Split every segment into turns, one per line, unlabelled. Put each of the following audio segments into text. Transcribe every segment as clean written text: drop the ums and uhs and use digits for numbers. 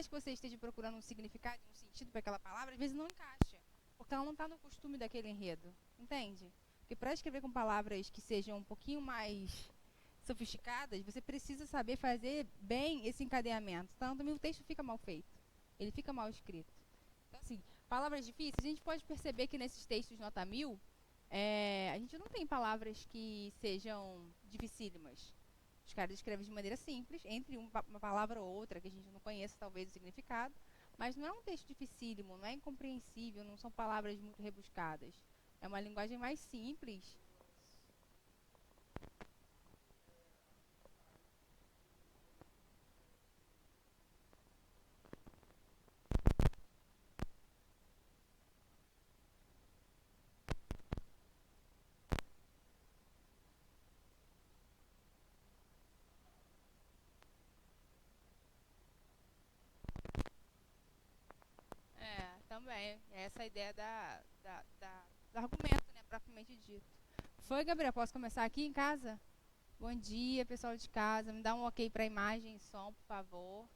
mais que você esteja procurando um significado, um sentido para aquela palavra, às vezes não encaixa, porque ela não está no costume daquele enredo, entende? Porque para escrever com palavras que sejam um pouquinho mais sofisticadas, você precisa saber fazer bem esse encadeamento, senão também o texto fica mal feito, ele fica mal escrito. Então, assim, palavras difíceis, a gente pode perceber que nesses textos nota 1000, a gente não tem palavras que sejam dificílimas. Os caras escrevem de maneira simples, entre uma palavra ou outra, que a gente não conheça talvez o significado, mas não é um texto dificílimo, não é incompreensível, não são palavras muito rebuscadas. É uma linguagem mais simples. Também. É essa a ideia do argumento, né, propriamente dito. Foi, Gabriel? Posso começar aqui em casa? Bom dia, pessoal de casa. Me dá um ok para a imagem e som, por favor.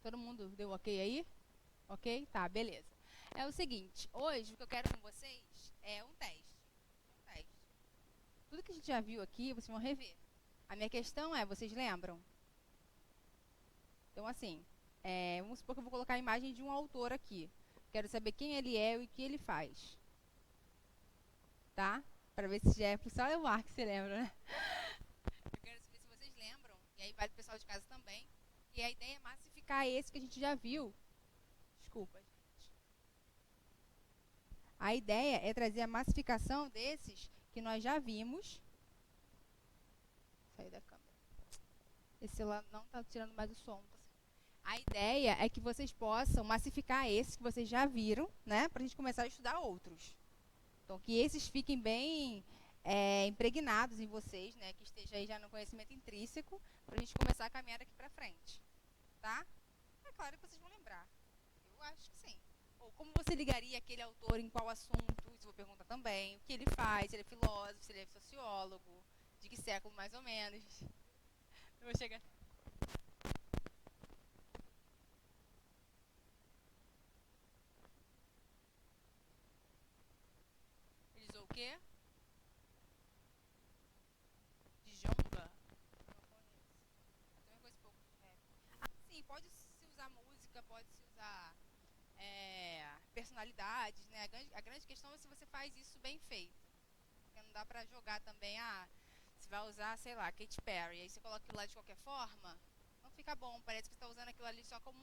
Todo mundo deu ok aí? Ok? Tá, beleza. É o seguinte, hoje o que eu quero com vocês é um teste. Um teste. Tudo que a gente já viu aqui, vocês vão rever. A minha questão é, vocês lembram? Então, assim, vamos supor que eu vou colocar a imagem de um autor aqui. Quero saber quem ele é e o que ele faz. Tá? Para ver se já é só o Mark que você lembra, né? Eu quero saber se vocês lembram, e aí vale o pessoal de casa também. E a ideia é massificar esse que a gente já viu. Desculpa, gente. A ideia é trazer a massificação desses que nós já vimos. Sair da câmera. Esse celular não está tirando mais o som. A ideia é que vocês possam massificar esses que vocês já viram, né? Para a gente começar a estudar outros. Então, que esses fiquem bem impregnados em vocês, né? Que esteja aí já no conhecimento intrínseco, para a gente começar a caminhar daqui para frente. Tá? É claro que vocês vão lembrar. Eu acho que sim. Ou como você ligaria aquele autor em qual assunto? Isso eu vou perguntar também. O que ele faz? Se ele é filósofo, se ele é sociólogo, de que século mais ou menos. Eu vou chegar. Ele usou o quê? Djonga? Não conheço. Eu também conheço pouco de rap. Ah, sim, pode se usar música, pode se usar personalidades, né? A grande questão é se você faz isso bem feito. Porque não dá pra jogar também, você vai usar, sei lá, Katy Perry, aí você coloca aquilo lá de qualquer forma, não fica bom, parece que você está usando aquilo ali só como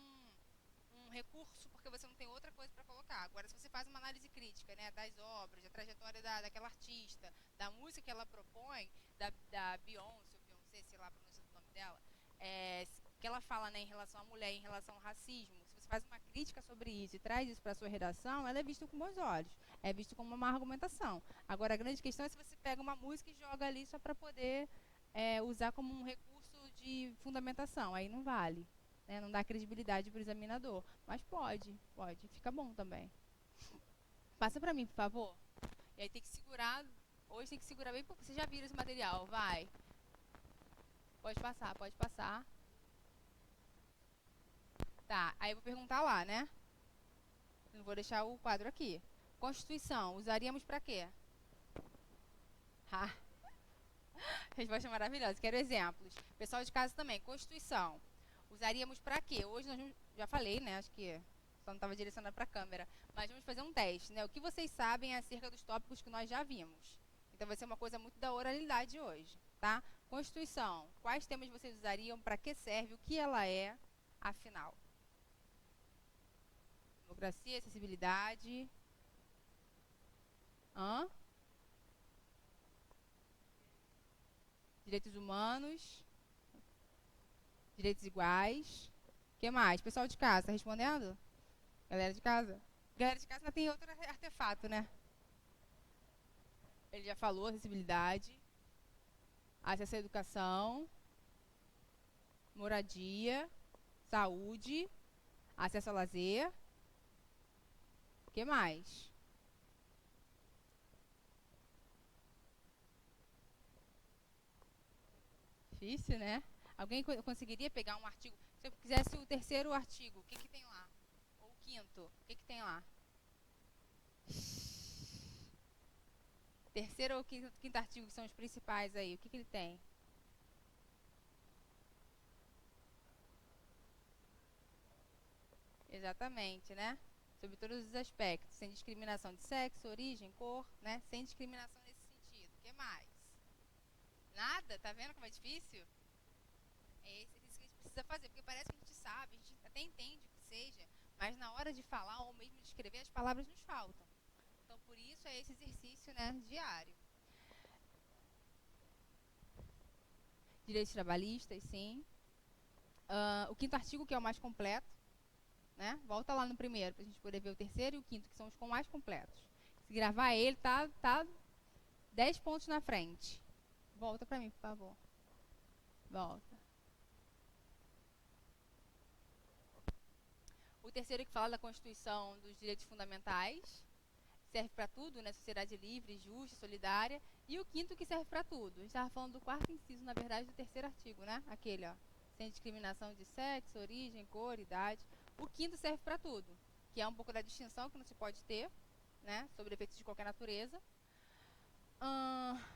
um recurso, porque você não tem outra coisa para colocar. Agora, se você faz uma análise crítica, né, das obras, da trajetória daquela artista, da música que ela propõe, da Beyoncé, ou Beyoncé, sei lá a pronúncia do nome dela, que ela fala, né, em relação à mulher, em relação ao racismo, se você faz uma crítica sobre isso e traz isso para a sua redação, ela é vista com bons olhos, é visto como uma argumentação. Agora, a grande questão é se você pega uma música e joga ali só para poder usar como um recurso de fundamentação, aí não vale. Né, não dá credibilidade para o examinador. Mas pode, fica bom também. Passa para mim, por favor. E aí tem que segurar, hoje tem que segurar bem, porque vocês já viram esse material, vai. Pode passar, pode passar. Tá, aí eu vou perguntar lá, né? Não vou deixar o quadro aqui. Constituição, usaríamos para quê? Resposta maravilhosa, quero exemplos. Pessoal de casa também, Constituição. Usaríamos para quê? Hoje nós já falei, né? Acho que só não estava direcionado para a câmera. Mas vamos fazer um teste, né? O que vocês sabem acerca dos tópicos que nós já vimos? Então vai ser uma coisa muito da oralidade hoje, tá? Constituição. Quais temas vocês usariam? Para que serve? O que ela é? Afinal. Democracia, acessibilidade. Direitos humanos. Direitos iguais. O que mais? Pessoal de casa, tá respondendo? Galera de casa? Galera de casa ainda tem outro artefato, né? Ele já falou, acessibilidade, acesso à educação, moradia, saúde, acesso ao lazer. O que mais? Difícil, né? Alguém conseguiria pegar um artigo? Se eu quisesse o terceiro artigo, o que, que tem lá? Ou o quinto, o que, que tem lá? Terceiro ou quinto artigo, que são os principais aí, o que, que ele tem? Exatamente, né? Sobre todos os aspectos, sem discriminação de sexo, origem, cor, né? Sem discriminação nesse sentido. O que mais? Nada? Tá vendo como é difícil? É esse exercício que a gente precisa fazer, porque parece que a gente sabe, a gente até entende o que seja, mas na hora de falar ou mesmo de escrever, as palavras nos faltam. Então, por isso é esse exercício, né, diário. Direitos trabalhistas, sim. O quinto artigo, que é o mais completo, né? Volta lá no primeiro, para a gente poder ver o terceiro e o quinto, que são os mais completos. Se gravar ele, tá 10 pontos na frente. Volta para mim, por favor. Volta. O terceiro que fala da Constituição dos Direitos Fundamentais. Serve para tudo, né? Sociedade livre, justa, solidária. E o quinto que serve para tudo. A gente estava falando do quarto inciso, na verdade, do terceiro artigo, né? Aquele, ó. Sem discriminação de sexo, origem, cor, idade. O quinto serve para tudo, que é um pouco da distinção que não se pode ter, né? Sobre efeitos de qualquer natureza.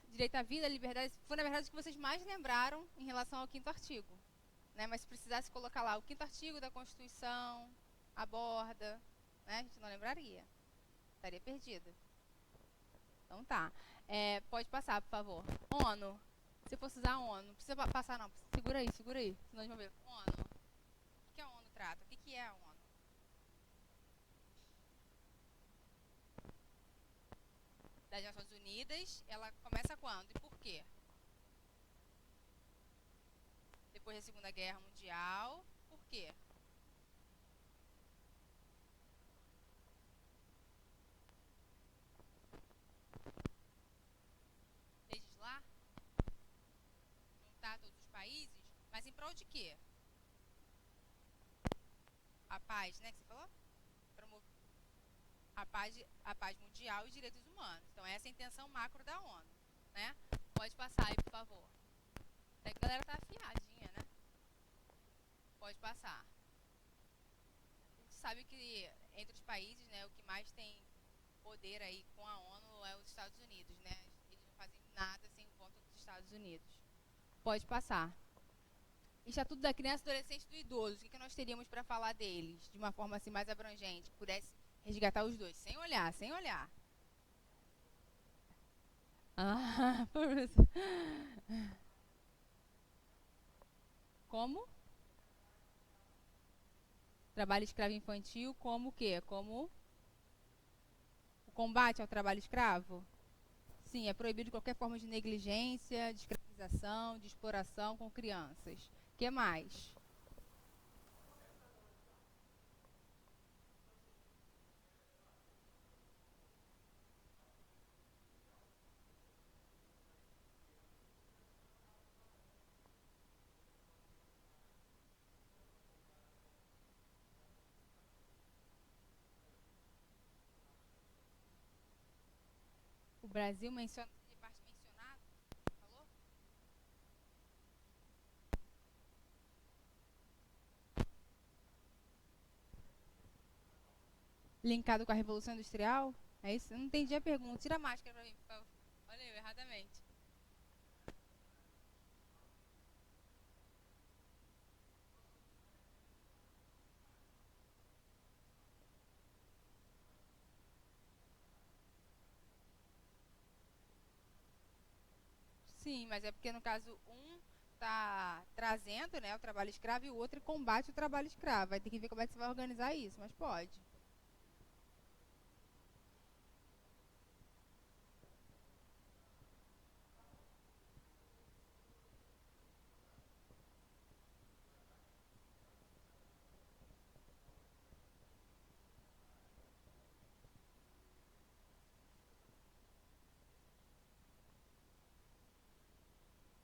Direito à vida, liberdade. Foi, na verdade, o que vocês mais lembraram em relação ao quinto artigo. Né? Mas se precisasse colocar lá o quinto artigo da Constituição, aborda, né? A gente não lembraria. Estaria perdida. Então tá. Pode passar, por favor. ONU. Se fosse usar a ONU, não precisa passar não. Segura aí. Senão eles vão ver. ONU. O que a ONU trata? O que é a ONU? Das Nações Unidas, ela começa quando e por quê? Depois da Segunda Guerra Mundial. Por quê? Legislar? Juntar todos os países? Mas em prol de quê? A paz, né, que você falou? Promover a paz mundial e os direitos humanos. Então, essa é a intenção macro da ONU, né? Pode passar aí, por favor. Até que a galera tá afiadinha, né? Pode passar. A gente sabe que entre os países, né, o que mais tem poder aí com a ONU é os Estados Unidos, né? Eles não fazem nada sem o voto dos Estados Unidos. Pode passar. Estatuto da Criança, do Adolescente e do Idoso. O que nós teríamos para falar deles de uma forma assim mais abrangente, que pudesse resgatar os dois, sem olhar. Professor. Como? Trabalho escravo infantil, como o quê? Como o combate ao trabalho escravo? Sim, é proibido qualquer forma de negligência, de escravização, de exploração com crianças. O que mais? O Brasil menciona de parte mencionado? Falou? Linkado com a Revolução Industrial? É isso? Eu não entendi a pergunta. Tira a máscara pra mim, por favor. Olha eu, erradamente. Sim, mas é porque no caso um está trazendo, né, o trabalho escravo e o outro combate o trabalho escravo. Vai ter que ver como é que você vai organizar isso, mas pode.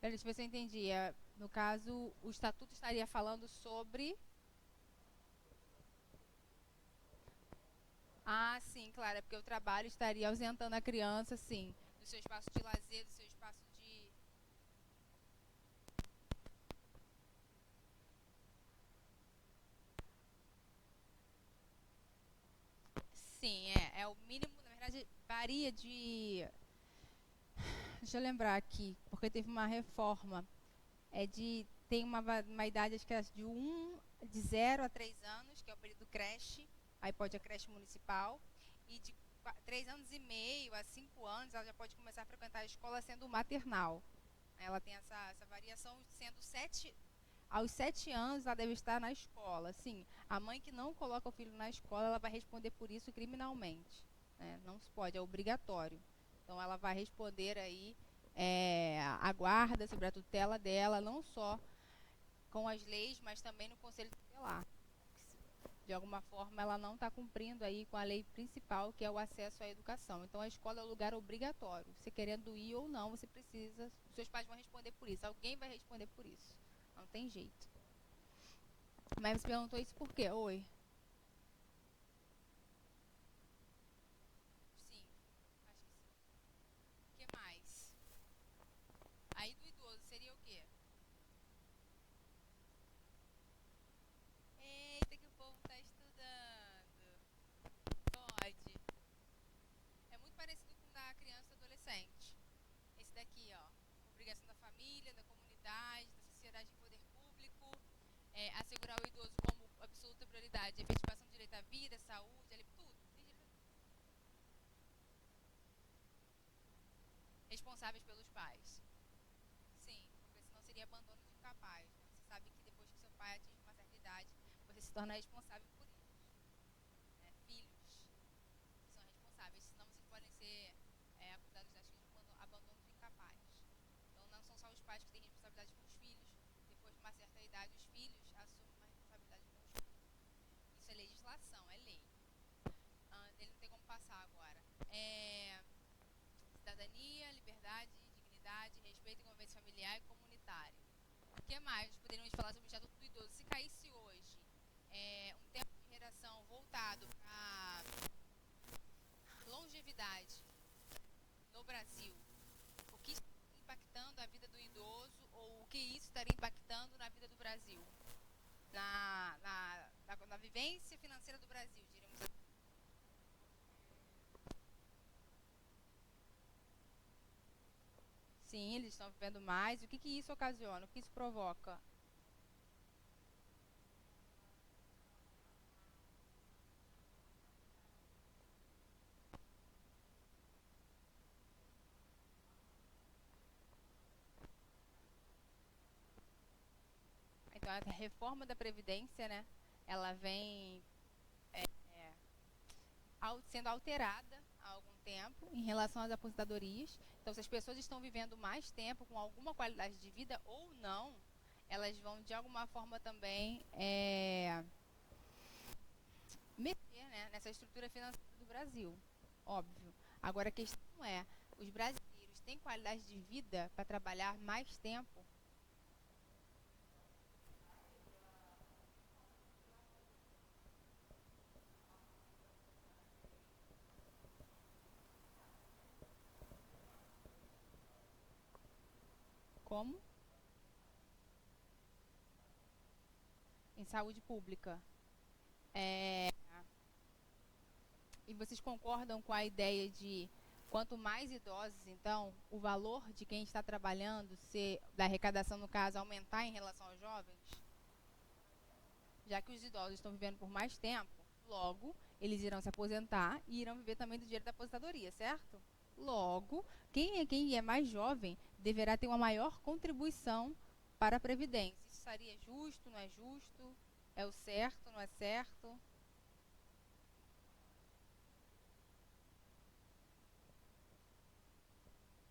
Deixa eu ver se eu entendi. No caso, o estatuto estaria falando sobre. Ah, sim, claro, é porque o trabalho estaria ausentando a criança, sim, do seu espaço de lazer, do seu espaço de. Sim, é o mínimo, na verdade, varia de. Deixa eu lembrar aqui, porque teve uma reforma. Tem uma idade, acho que é de 0 a 3 anos, que é o período creche, aí pode a creche municipal, e de 3 anos e meio a 5 anos ela já pode começar a frequentar a escola sendo maternal. Ela tem essa variação, sendo aos 7 anos ela deve estar na escola. Sim, a mãe que não coloca o filho na escola, ela vai responder por isso criminalmente, né? Não se pode, é obrigatório. Então ela vai responder aí a guarda sobre a tutela dela, não só com as leis, mas também no conselho tutelar. De alguma forma ela não está cumprindo aí com a lei principal, que é o acesso à educação. Então a escola é um lugar obrigatório. Você querendo ir ou não, você precisa. Seus pais vão responder por isso. Alguém vai responder por isso. Não tem jeito. Mas você perguntou isso por quê? Oi. Sim, acho que sim. O que mais? Aí do idoso seria o quê? Eita, que o povo está estudando. Pode. É muito parecido com o da criança e adolescente. Esse daqui, ó. Obrigação da família, da comunidade, da sociedade em poder público. Assegurar o idoso como absoluta prioridade. Efetivação do direito à vida, saúde, tudo. Responsáveis pelos pais. Sim, porque senão seria abandono de incapaz, né? Você sabe que depois que seu pai atinge uma certa idade, você se torna responsável por eles, né? Filhos são responsáveis, senão vocês podem ser acusados, acho que, de abandono de incapaz. Então não são só os pais que têm responsabilidade com os filhos, depois de uma certa idade os filhos assumem uma responsabilidade com os pais. Isso é legislação, é lei. Ele não tem como passar agora. Cidadania, liberdade, dignidade, respeito e convivência familiar e comunitário. O que mais poderíamos falar sobre o Estatuto do Idoso? Se caísse hoje um tempo de redação voltado para longevidade no Brasil, o que estaria impactando a vida do idoso ou o que isso estaria impactando na vida do Brasil? Na vivência financeira do Brasil, diríamos assim. Sim, eles estão vivendo mais. O que isso ocasiona? O que isso provoca? Então, a reforma da Previdência, né, ela vem sendo alterada há algum tempo em relação às aposentadorias. Então, se as pessoas estão vivendo mais tempo com alguma qualidade de vida ou não, elas vão, de alguma forma, também mexer, né, nessa estrutura financeira do Brasil. Óbvio. Agora, a questão é, os brasileiros têm qualidade de vida para trabalhar mais tempo? Como? Em saúde pública. É, E vocês concordam com a ideia de quanto mais idosos, então, o valor de quem está trabalhando, da arrecadação, no caso, aumentar em relação aos jovens? Já que os idosos estão vivendo por mais tempo, logo, eles irão se aposentar e irão viver também do dinheiro da aposentadoria, certo? Logo, quem é mais jovem deverá ter uma maior contribuição para a Previdência. Isso seria justo, não é justo? É o certo, não é certo?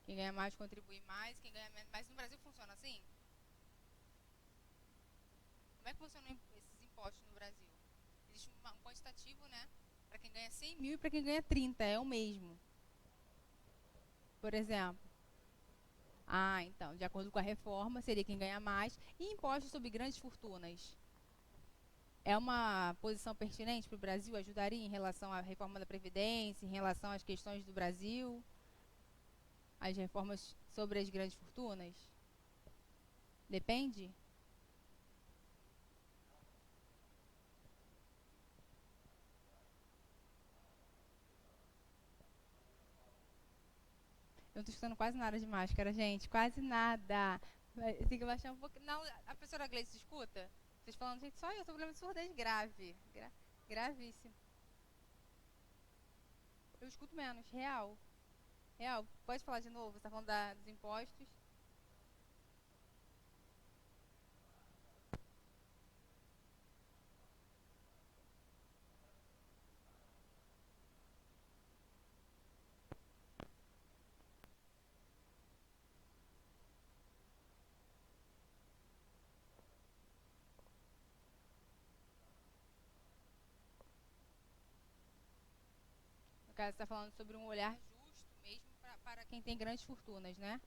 Quem ganha mais contribui mais, quem ganha menos. Mas no Brasil funciona assim? Como é que funcionam esses impostos no Brasil? Existe um quantitativo, né? Para quem ganha 100 mil e para quem ganha 30, é o mesmo. Por exemplo. Então, de acordo com a reforma, seria quem ganha mais. E impostos sobre grandes fortunas? É uma posição pertinente para o Brasil? Ajudaria em relação à reforma da Previdência, em relação às questões do Brasil? As reformas sobre as grandes fortunas? Depende? não tô escutando quase nada de máscara, gente. Quase nada. Tem que baixar um pouco. Não, a professora Gleice escuta? Vocês falando, gente, só eu tô com problema de surdez grave. Gravíssimo. Eu escuto menos, real. Real. Pode falar de novo? Você tá falando dos impostos? No caso, você tá falando sobre um olhar justo mesmo para quem tem grandes fortunas, né?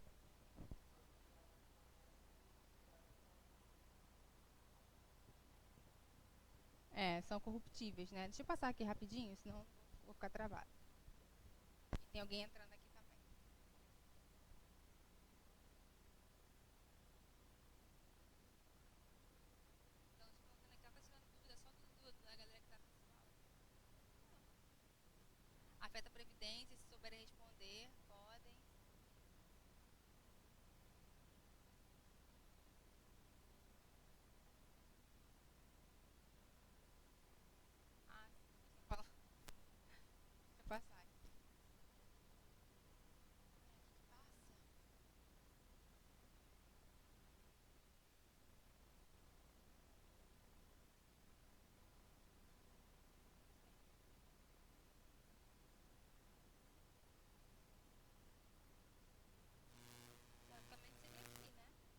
É, são corruptíveis, né? Deixa eu passar aqui rapidinho, senão vou ficar travado. E tem alguém entrando aqui também. Então, te perguntando aqui, ela tá tirando dúvida só da galera que tá participando. Afeta a Previdência, se souberem responder, podem. Ah, sim, fala. Deixa eu passar aqui. O que passa? Teoricamente seria aqui, né? Por enquanto. Enquanto a galera tá ouvindo.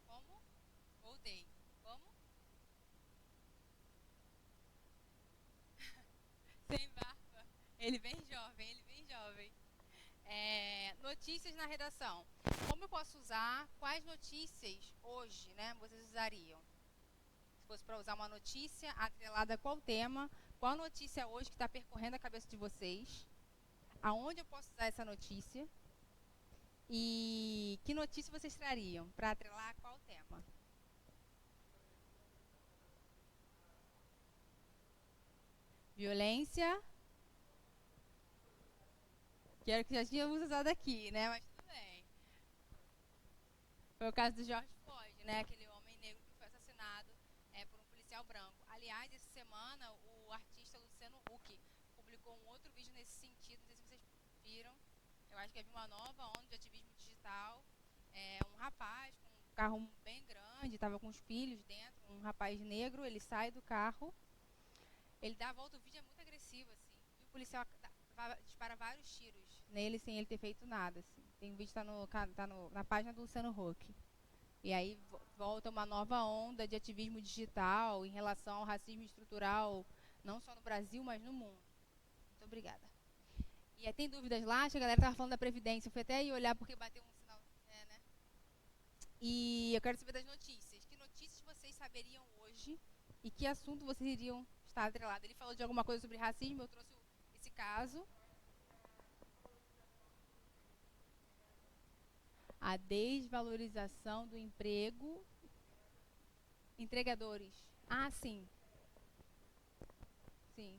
Como? Voltei. Como? Sem barba. Ele bem jovem, ele bem jovem. Notícias na redação. Como eu posso usar? Quais notícias hoje, né, vocês usariam? Se fosse para usar uma notícia atrelada a qual tema? Qual notícia hoje que está percorrendo a cabeça de vocês? Aonde eu posso usar essa notícia? E que notícia vocês trariam para atrelar a qual tema? Violência, que era o que já tínhamos usado aqui, né? Mas tudo bem. Foi o caso do George Floyd, né? Aquele homem negro que foi assassinado por um policial branco. Aliás, essa semana o artista Luciano Huck publicou um outro vídeo nesse sentido. Não sei se vocês viram. Eu acho que havia uma nova onda de ativismo digital. Um rapaz com um carro bem grande, estava com os filhos dentro. Um rapaz negro, ele sai do carro, ele dá a volta. O vídeo é muito agressivo, assim. E o policial dispara vários tiros nele sem ele ter feito nada, assim. Tem um vídeo na página do Luciano Huck. E aí volta uma nova onda de ativismo digital em relação ao racismo estrutural, não só no Brasil, mas no mundo. Muito obrigada. E aí tem dúvidas lá? Acho que a galera estava falando da Previdência. Eu fui até aí olhar porque bateu um sinal. Né? E eu quero saber das notícias. Que notícias vocês saberiam hoje e que assunto vocês iriam estar atrelados? Ele falou de alguma coisa sobre racismo, eu trouxe esse caso. A desvalorização do emprego. Entregadores. Ah, sim. Sim.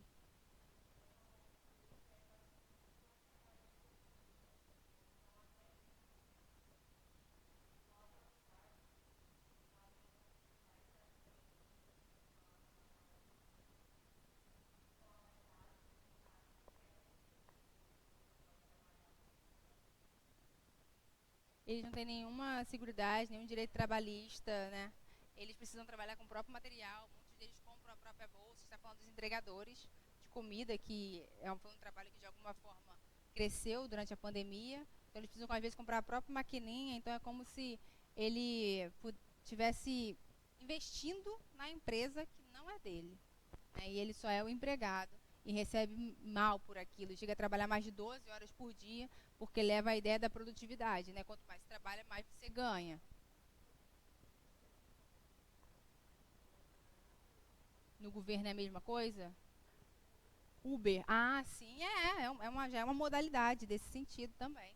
Eles não têm nenhuma seguridade, nenhum direito trabalhista, né? Eles precisam trabalhar com o próprio material, muitos deles compram a própria bolsa. Está falando dos entregadores de comida, que foi um trabalho que de alguma forma cresceu durante a pandemia. Então eles precisam às vezes comprar a própria maquininha, então é como se ele tivesse investindo na empresa que não é dele. né? E ele só é o empregado e recebe mal por aquilo. Chega a trabalhar mais de 12 horas por dia, porque leva a ideia da produtividade, né? Quanto mais você trabalha, mais você ganha. No governo é a mesma coisa? Uber. Ah, sim, já é uma modalidade desse sentido também.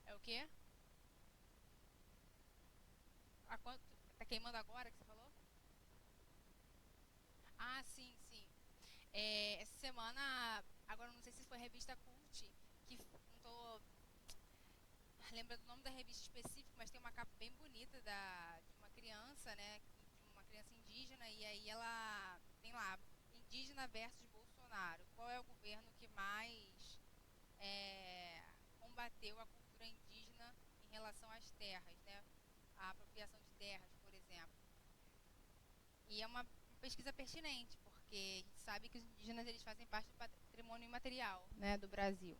É o quê? A quanto, tá queimando agora que você falou? Ah, sim, sim. Essa semana, agora não sei se foi a revista Cult, que não tô lembrando o nome da revista específico, mas tem uma capa bem bonita de uma criança, né? De uma criança indígena, e aí ela tem lá, indígena versus Bolsonaro. Qual é o governo que mais é, combateu a cultura indígena em relação às terras, né? A apropriação de terras, por exemplo. E é uma pesquisa pertinente, porque a gente sabe que os indígenas eles fazem parte do patrimônio imaterial, né, do Brasil.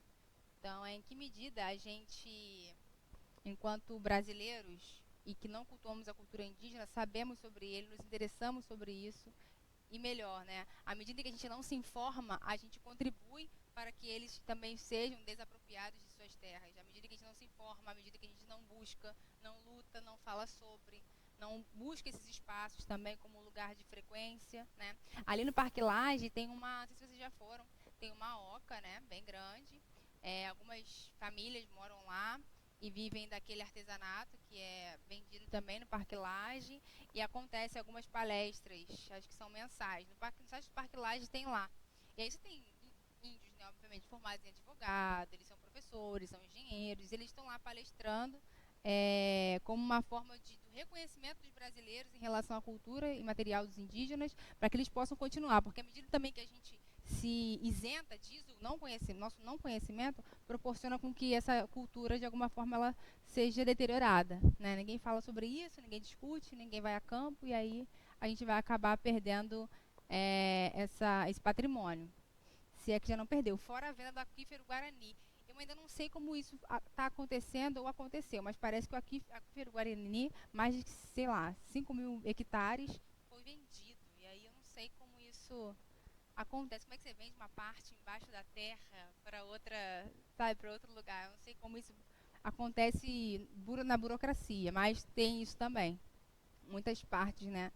Então, é em que medida a gente, enquanto brasileiros e que não cultuamos a cultura indígena, sabemos sobre ele, nos interessamos sobre isso e melhor, né? À medida que a gente não se informa, a gente contribui para que eles também sejam desapropriados de suas terras. À medida que a gente não se informa, à medida que a gente não busca, não luta, não fala sobre, não busca esses espaços também como lugar de frequência, né? Ali no Parque Lage tem uma, não sei se vocês já foram, tem uma oca, né? Bem grande. Algumas famílias moram lá e vivem daquele artesanato que é vendido também no Parque Lage e acontece algumas palestras, acho que são mensais. No site do Parque Lage tem lá. E aí você tem índios, né, obviamente, formados em advogado, eles são professores, são engenheiros, eles estão lá palestrando como uma forma do reconhecimento dos brasileiros em relação à cultura e material dos indígenas, para que eles possam continuar. Porque à medida também que a gente se isenta disso, nosso não conhecimento proporciona com que essa cultura, de alguma forma, ela seja deteriorada, né? Ninguém fala sobre isso, ninguém discute, ninguém vai a campo, e aí a gente vai acabar perdendo esse patrimônio. Se é que já não perdeu. Fora a venda do aquífero Guarani. Eu ainda não sei como isso está acontecendo ou aconteceu, mas parece que o aquífero Guarani, mais de, sei lá, 5.000 hectares, foi vendido. E aí eu não sei como isso acontece. Como é que você vende uma parte embaixo da terra para outra, sabe, para outro lugar? Eu não sei como isso acontece na burocracia, mas tem isso também. Muitas partes, né,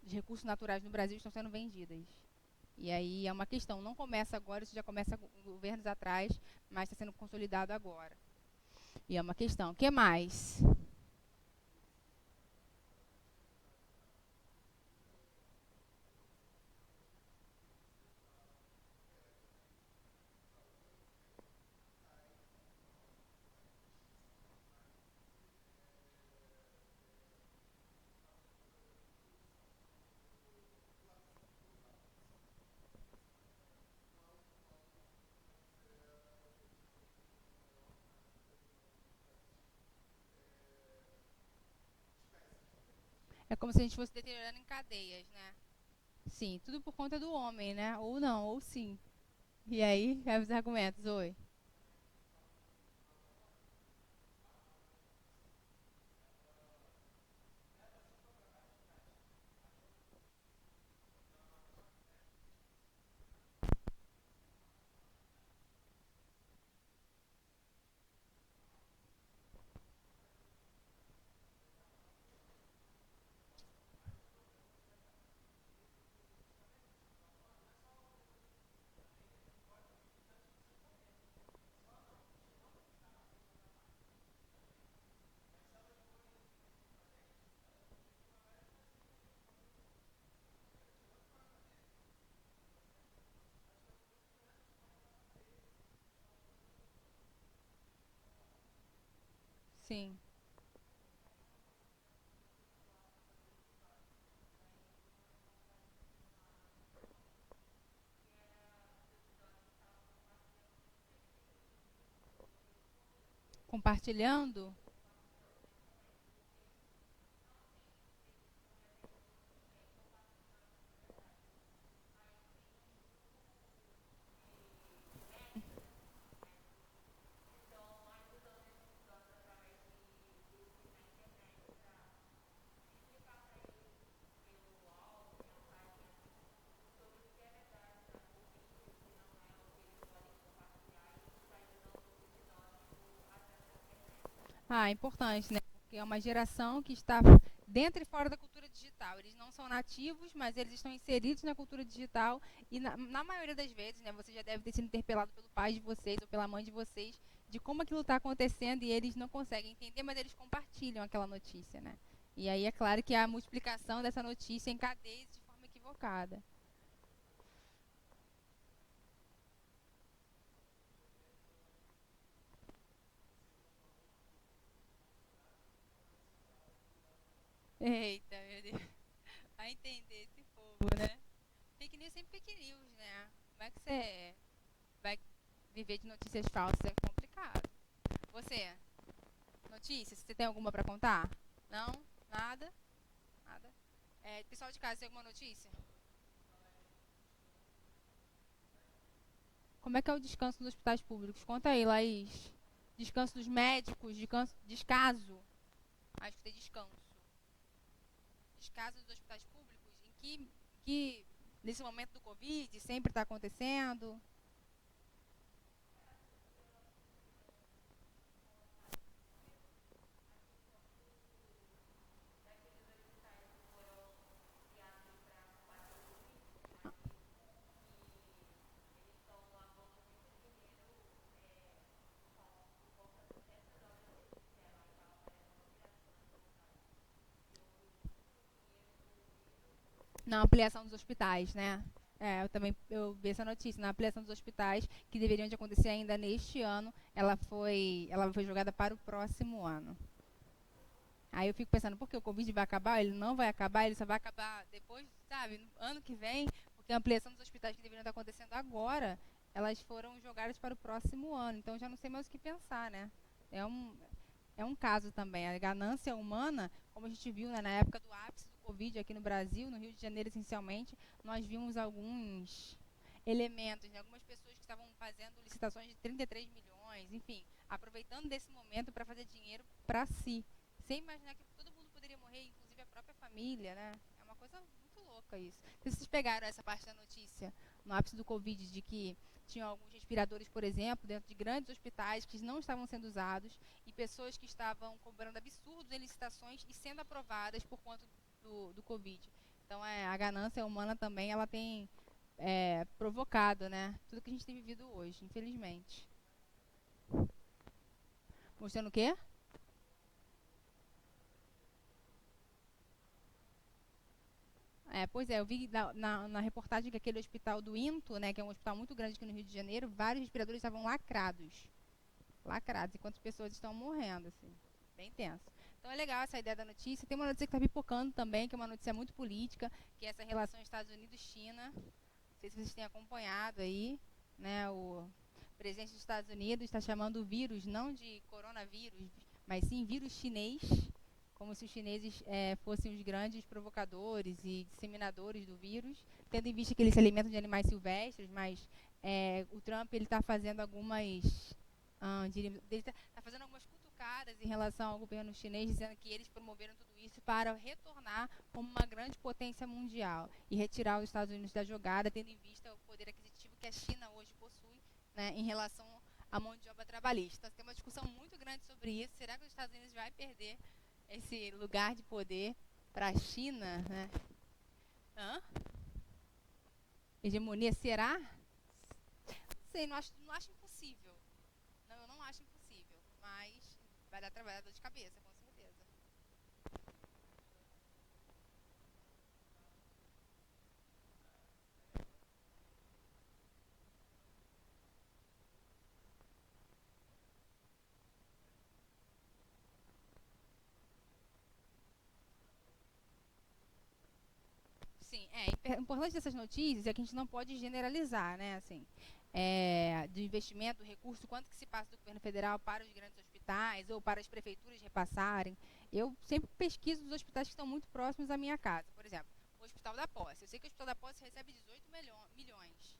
de recursos naturais no Brasil estão sendo vendidas. E aí é uma questão, não começa agora, isso já começa governos atrás, mas está sendo consolidado agora. E é uma questão. O que mais? É como se a gente fosse deteriorando em cadeias, né? Sim, tudo por conta do homem, né? Ou não, ou sim. E aí, os argumentos, oi. Sim. compartilhando. Ah, é importante, né? Porque é uma geração que está dentro e fora da cultura digital. Eles não são nativos, mas eles estão inseridos na cultura digital e na maioria das vezes, né, você já deve ter sido interpelado pelo pai de vocês ou pela mãe de vocês de como aquilo está acontecendo e eles não conseguem entender, mas eles compartilham aquela notícia, né? E aí é claro que a multiplicação dessa notícia encadeia de forma equivocada. Eita, meu Deus. Vai entender esse povo, né? Fake news é sempre fake news, né? Como é que você vai viver de notícias falsas? É complicado. Você, notícias, você tem alguma pra contar? Não? Nada? Nada? Pessoal de casa, tem alguma notícia? Como é que é o descanso nos hospitais públicos? Conta aí, Laís. Descanso dos médicos, descaso. Acho que tem descanso. Descaso dos hospitais públicos, em que nesse momento do Covid sempre está acontecendo. Na ampliação dos hospitais, né? Eu também vi essa notícia. Na ampliação dos hospitais, que deveriam de acontecer ainda neste ano, ela foi jogada para o próximo ano. Aí eu fico pensando, por que o Covid vai acabar? Ele não vai acabar, ele só vai acabar depois, sabe, no ano que vem, porque a ampliação dos hospitais que deveriam estar acontecendo agora, elas foram jogadas para o próximo ano. Então já não sei mais o que pensar, né? É um, é um caso também. A ganância humana, como a gente viu, né, na época do ápice do Covid aqui no Brasil, no Rio de Janeiro essencialmente, nós vimos alguns elementos, né, algumas pessoas que estavam fazendo licitações de 33 milhões, enfim, aproveitando desse momento para fazer dinheiro para si, sem imaginar que todo mundo poderia morrer, inclusive a própria família, né? É uma coisa muito louca isso. Vocês pegaram essa parte da notícia no ápice do Covid de que tinham alguns respiradores, por exemplo, dentro de grandes hospitais que não estavam sendo usados e pessoas que estavam cobrando absurdos em licitações e sendo aprovadas por conta do Covid. Então, a ganância humana também ela tem provocado, né? Tudo que a gente tem vivido hoje, infelizmente. Mostrando o quê? Pois é, eu vi na reportagem que aquele hospital do Into, né, que é um hospital muito grande aqui no Rio de Janeiro, vários respiradores estavam lacrados. Lacrados, enquanto pessoas estão morrendo, assim. Bem tenso. Então é legal essa ideia da notícia. Tem uma notícia que está pipocando também, que é uma notícia muito política, que é essa relação Estados Unidos-China. Não sei se vocês têm acompanhado aí, né, o presidente dos Estados Unidos está chamando o vírus não de coronavírus, mas sim vírus chinês, como se os chineses fossem os grandes provocadores e disseminadores do vírus, tendo em vista que eles se alimentam de animais silvestres, mas o Trump ele está fazendo algumas ele está fazendo algumas cutucadas em relação ao governo chinês, dizendo que eles promoveram tudo isso para retornar como uma grande potência mundial e retirar os Estados Unidos da jogada, tendo em vista o poder aquisitivo que a China hoje possui, né, em relação à mão de obra trabalhista. Então, tem uma discussão muito grande sobre isso. Será que os Estados Unidos vai perder esse lugar de poder para a China, né? Hã? Hegemonia será? Não sei, não acho impossível. Não, eu não acho impossível, mas vai dar trabalho, dor de cabeça, com certeza. Sim, o importante dessas notícias é que a gente não pode generalizar, né? Assim, do investimento, do recurso, quanto que se passa do governo federal para os grandes hospitais. hospitais ou para as prefeituras repassarem, eu sempre pesquiso os hospitais que estão muito próximos à minha casa. Por exemplo, o Hospital da Posse. Eu sei que o Hospital da Posse recebe 18 milhões,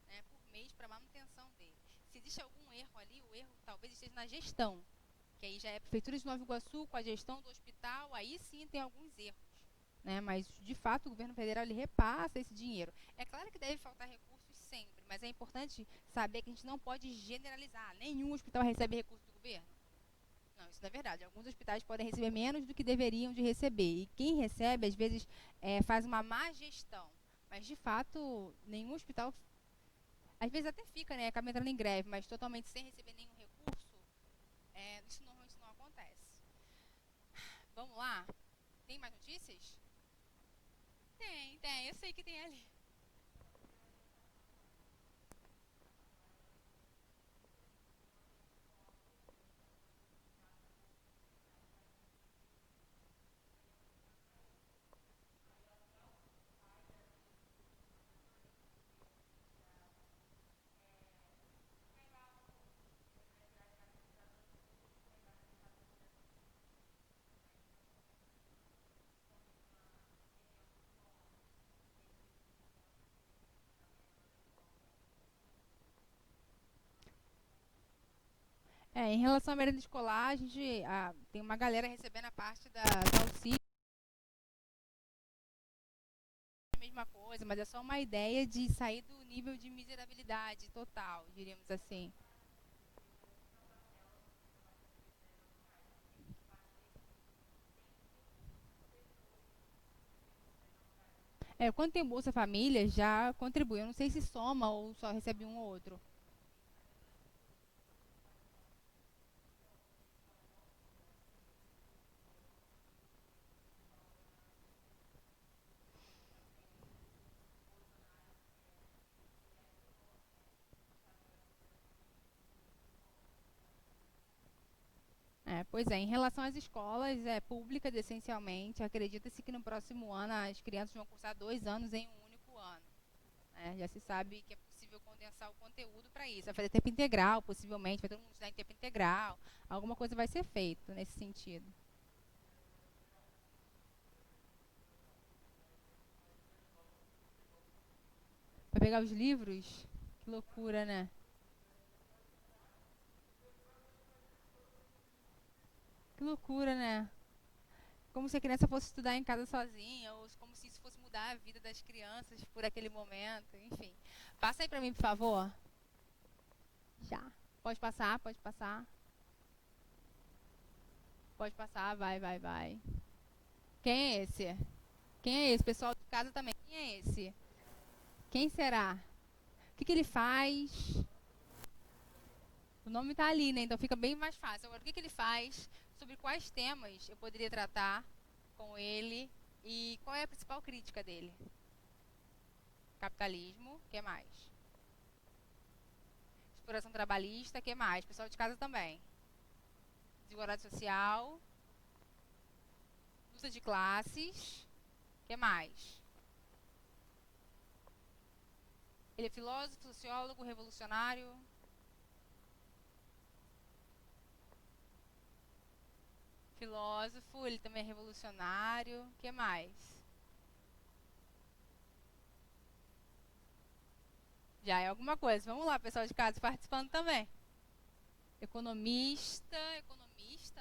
né, por mês para manutenção dele. Se existe algum erro ali, o erro talvez esteja na gestão, que aí já é a Prefeitura de Nova Iguaçu com a gestão do hospital, aí sim tem alguns erros. Né, mas, de fato, o governo federal ele repassa esse dinheiro. É claro que deve faltar recursos sempre, mas é importante saber que a gente não pode generalizar. Nenhum hospital recebe recurso do governo. Não, isso não é verdade. Alguns hospitais podem receber menos do que deveriam de receber. E quem recebe, às vezes, faz uma má gestão. Mas, de fato, nenhum hospital, às vezes até fica, né, acaba entrando em greve, mas totalmente sem receber nenhum recurso, isso normalmente não acontece. Vamos lá? Tem mais notícias? Tem. Eu sei que tem ali. Em relação à merenda escolar, a gente tem uma galera recebendo a parte do auxílio, a mesma coisa, mas é só uma ideia de sair do nível de miserabilidade total, diríamos assim. Quando tem Bolsa Família, já contribui. Eu não sei se soma ou só recebe um ou outro. Pois é, em relação às escolas públicas, essencialmente, acredita-se que no próximo ano as crianças vão cursar 2 anos em um único ano. Já se sabe que é possível condensar o conteúdo para isso. Vai fazer tempo integral, possivelmente, vai todo mundo estudar em tempo integral. Alguma coisa vai ser feita nesse sentido. Vai pegar os livros? Que loucura, né? Que loucura, né? Como se a criança fosse estudar em casa sozinha, ou como se isso fosse mudar a vida das crianças por aquele momento, enfim. Passa aí pra mim, por favor. Já. Pode passar, pode passar. Pode passar, vai. Quem é esse? Quem é esse? Pessoal de casa também. Quem é esse? Quem será? O que, que ele faz? O nome tá ali, né? Então fica bem mais fácil. Agora, o que, que ele faz? Sobre quais temas eu poderia tratar com ele? E qual é a principal crítica dele? Capitalismo, o que mais? Exploração trabalhista, o que mais? Pessoal de casa também. Desigualdade social, luta de classes, o que mais? Ele é filósofo, sociólogo, revolucionário. Filósofo, ele também é revolucionário. O que mais? Já é alguma coisa. Vamos lá, pessoal de casa participando também. Economista,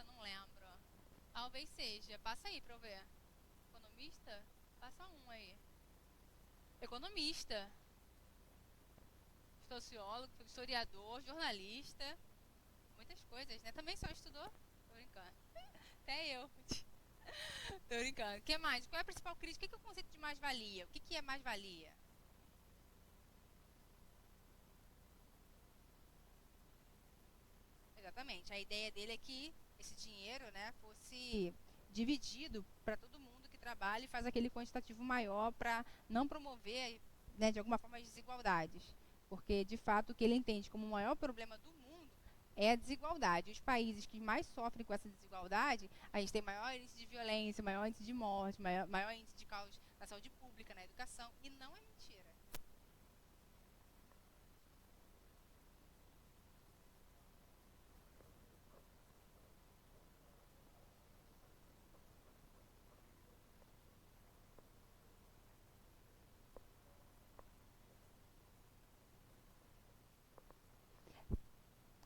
não lembro. Talvez seja. Passa aí pra eu ver. Economista? Passa um aí. Economista, sociólogo, historiador, jornalista. Muitas coisas, né? Também só estudou? Tô brincando. Até eu. Tô brincando. O que mais? Qual é a principal crítica? O que é o conceito de mais-valia? O que é mais-valia? Exatamente. A ideia dele é que esse dinheiro, né, fosse dividido para todo mundo que trabalha e faz aquele quantitativo maior para não promover, né, de alguma forma as desigualdades. Porque, de fato, o que ele entende como o maior problema do mundo é a desigualdade. Os países que mais sofrem com essa desigualdade, a gente tem maior índice de violência, maior índice de morte, maior índice de caos na saúde pública, na educação, e não é mentira.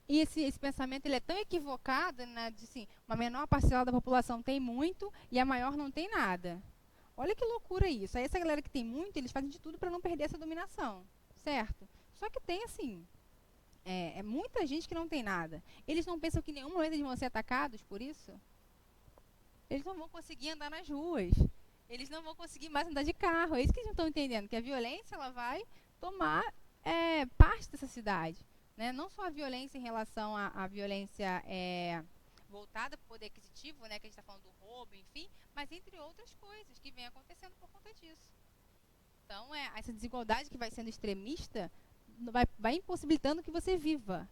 E esse pensamento ele é tão equivocado, né, de assim, uma menor parcela da população tem muito e a maior não tem nada. Olha que loucura isso. Aí essa galera que tem muito, eles fazem de tudo para não perder essa dominação, certo? Só que tem assim, muita gente que não tem nada. Eles não pensam que em nenhum momento eles vão ser atacados por isso? Eles não vão conseguir andar nas ruas. Eles não vão conseguir mais andar de carro. É isso que eles não estão entendendo, que a violência ela vai tomar parte dessa cidade. Né? Não só a violência em relação à violência voltada para o poder aquisitivo, né, que a gente está falando do roubo, enfim, mas entre outras coisas que vem acontecendo por conta disso. Então, essa desigualdade que vai sendo extremista vai impossibilitando que você viva.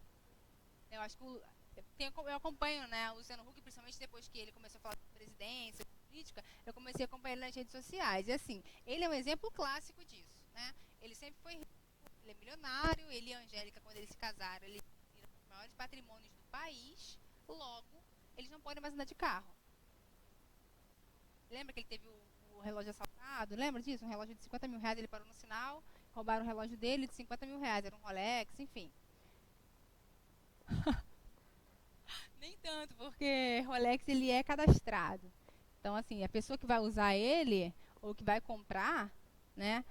Eu acho que eu acompanho, né, o Luciano Huck, principalmente depois que ele começou a falar de presidência, política, eu comecei a acompanhar ele nas redes sociais. E assim, ele é um exemplo clássico disso, né? Ele sempre foi rico, ele é milionário, ele e a Angélica, quando eles se casaram, eles viram os maiores patrimônios do país, logo, eles não podem mais andar de carro. Lembra que ele teve o relógio assaltado? Lembra disso? Um relógio de 50 mil reais, ele parou no sinal, roubaram o relógio dele de 50 mil reais, era um Rolex, enfim. Nem tanto, porque Rolex ele é cadastrado. Então, assim, a pessoa que vai usar ele ou que vai comprar, né,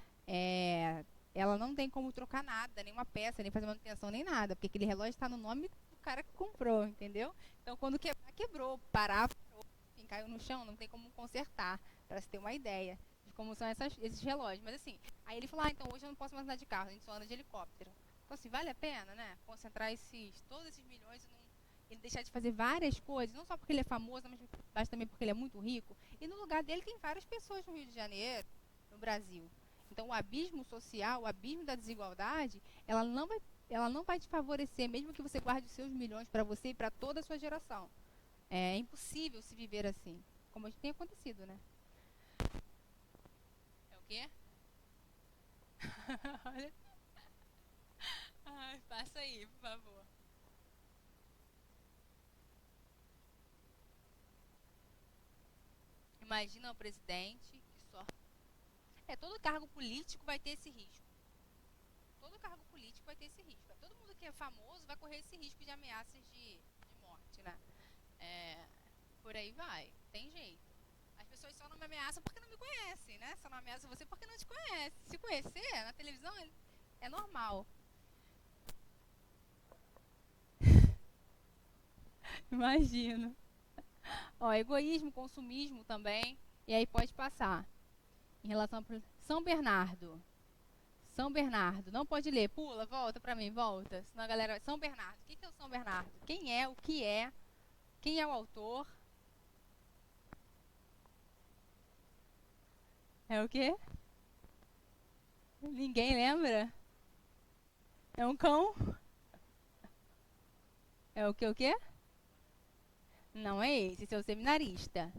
ela não tem como trocar nada, nenhuma peça, nem fazer manutenção, nem nada, porque aquele relógio está no nome do cara que comprou, entendeu? Então, quando quebrar, quebrou, parar, parou, enfim, caiu no chão, não tem como consertar, para se ter uma ideia de como são esses relógios. Mas, assim, aí ele falou, então hoje eu não posso mais andar de carro, a gente só anda de helicóptero. Então, assim, vale a pena, né, concentrar todos esses milhões e ele deixar de fazer várias coisas, não só porque ele é famoso, mas também porque ele é muito rico. E no lugar dele tem várias pessoas no Rio de Janeiro, no Brasil. Então o abismo social, o abismo da desigualdade, ela não vai te favorecer, mesmo que você guarde os seus milhões para você e para toda a sua geração. É impossível se viver assim, como tem acontecido, né? É o quê? Ai, passa aí, por favor. Imagina o presidente que só. Todo cargo político vai ter esse risco. Todo cargo político vai ter esse risco. Todo mundo que é famoso vai correr esse risco de ameaças de morte, né? Por aí vai. Tem jeito. As pessoas só não me ameaçam porque não me conhecem, né? Só não ameaçam você porque não te conhecem. Se conhecer, na televisão é normal. Imagino. Ó, egoísmo, consumismo também. E aí pode passar. Em relação a São Bernardo. São Bernardo. Não pode ler. Pula, volta pra mim, volta. Senão a galera. São Bernardo. O que é o São Bernardo? Quem é? O que é? Quem é o autor? É o quê? Ninguém lembra? É um cão? É o quê? Não é esse é o seminarista.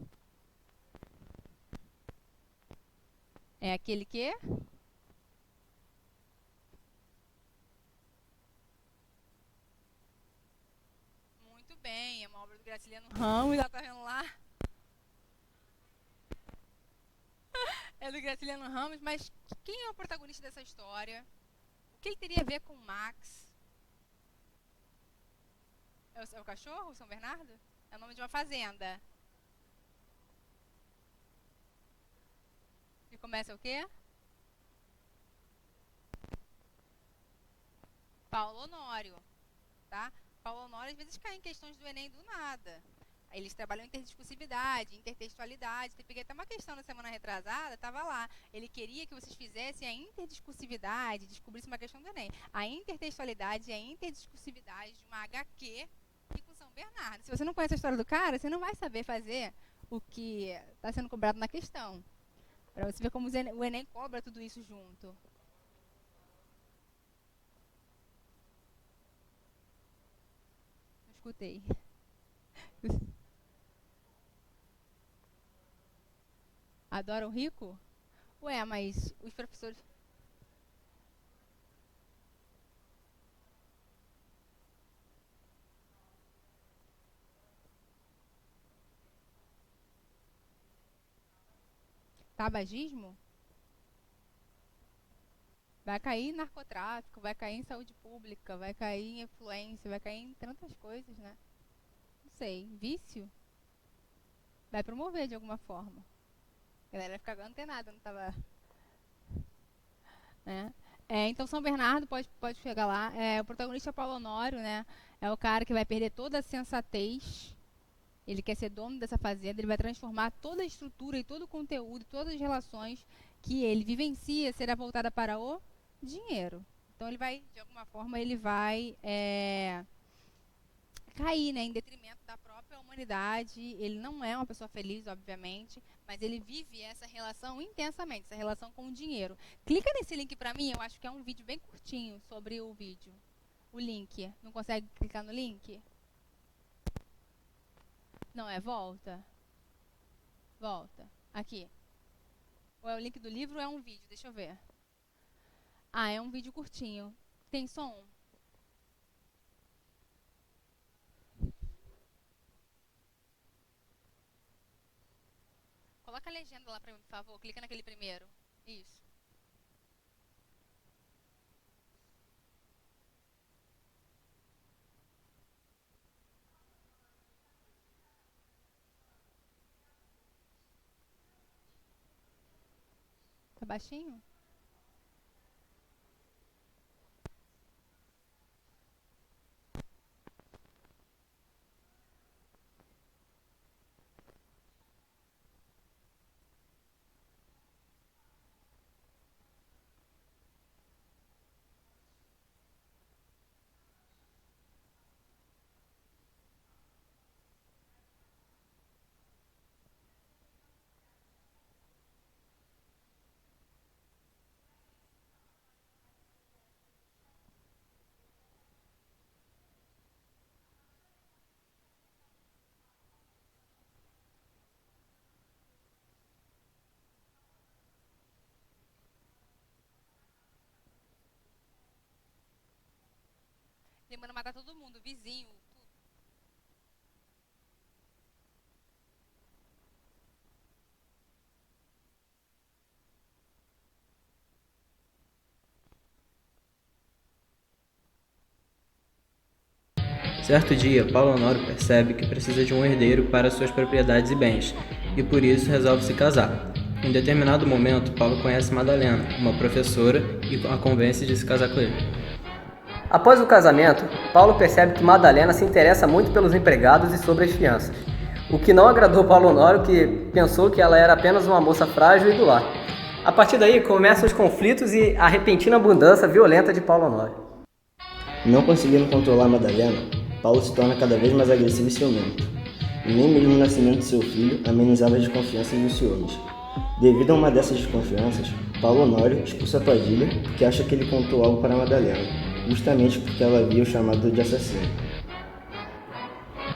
É aquele que? Muito bem, é uma obra do Graciliano Ramos, já tá vendo lá? É do Graciliano Ramos, mas quem é o protagonista dessa história? O que ele teria a ver com Max? É o cachorro, São Bernardo? É o nome de uma fazenda. E começa o quê? Paulo Honório, tá? Paulo Honório às vezes cai em questões do Enem do nada. Aí eles trabalham interdiscursividade, intertextualidade. Peguei até uma questão na semana retrasada, estava lá. Ele queria que vocês fizessem a interdiscursividade, descobrissem uma questão do Enem. A intertextualidade e a interdiscursividade de uma HQ e com São Bernardo. Se você não conhece a história do cara, você não vai saber fazer o que está sendo cobrado na questão. Para você ver como o Enem cobra tudo isso junto. Não escutei. Adoram rico? Ué, mas os professores. Tabagismo? Vai cair em narcotráfico, vai cair em saúde pública, vai cair em influência, vai cair em tantas coisas, né? Não sei, vício vai promover de alguma forma. A galera vai ficar antenada, não tava, né? Então São Bernardo pode chegar lá. O protagonista é o Paulo Honório, né? É o cara que vai perder toda a sensatez. Ele quer ser dono dessa fazenda, ele vai transformar toda a estrutura e todo o conteúdo, todas as relações que ele vivencia será voltada para o dinheiro. Então ele vai, de alguma forma, ele vai cair, né, em detrimento da própria humanidade. Ele não é uma pessoa feliz, obviamente, mas ele vive essa relação intensamente, essa relação com o dinheiro. Clica nesse link pra mim, eu acho que é um vídeo bem curtinho sobre o vídeo. O link. Não consegue clicar no link? Não é? Volta. Volta. Aqui. Ou é o link do livro ou é um vídeo? Deixa eu ver. Ah, é um vídeo curtinho. Tem som? Coloca a legenda lá pra mim, por favor. Clica naquele primeiro. Isso. Tá baixinho? Ele manda matar todo mundo, vizinho, tudo.
Certo dia, Paulo Honório percebe que precisa de um herdeiro para suas propriedades e bens, e por isso resolve se casar. Em determinado momento, Paulo conhece Madalena, uma professora, e a convence de se casar com ele.
Após o casamento, Paulo percebe que Madalena se interessa muito pelos empregados e sobre as fianças, o que não agradou Paulo Honório, que pensou que ela era apenas uma moça frágil e do lar. A partir daí, começam os conflitos e a repentina mudança violenta de Paulo Honório.
Não conseguindo controlar Madalena, Paulo se torna cada vez mais agressivo e ciumento. E nem mesmo o nascimento de seu filho amenizava as desconfianças e os ciúmes. Devido a uma dessas desconfianças, Paulo Honório expulsa Padilha porque acha que ele contou algo para Madalena, justamente porque ela havia o chamado de assassino.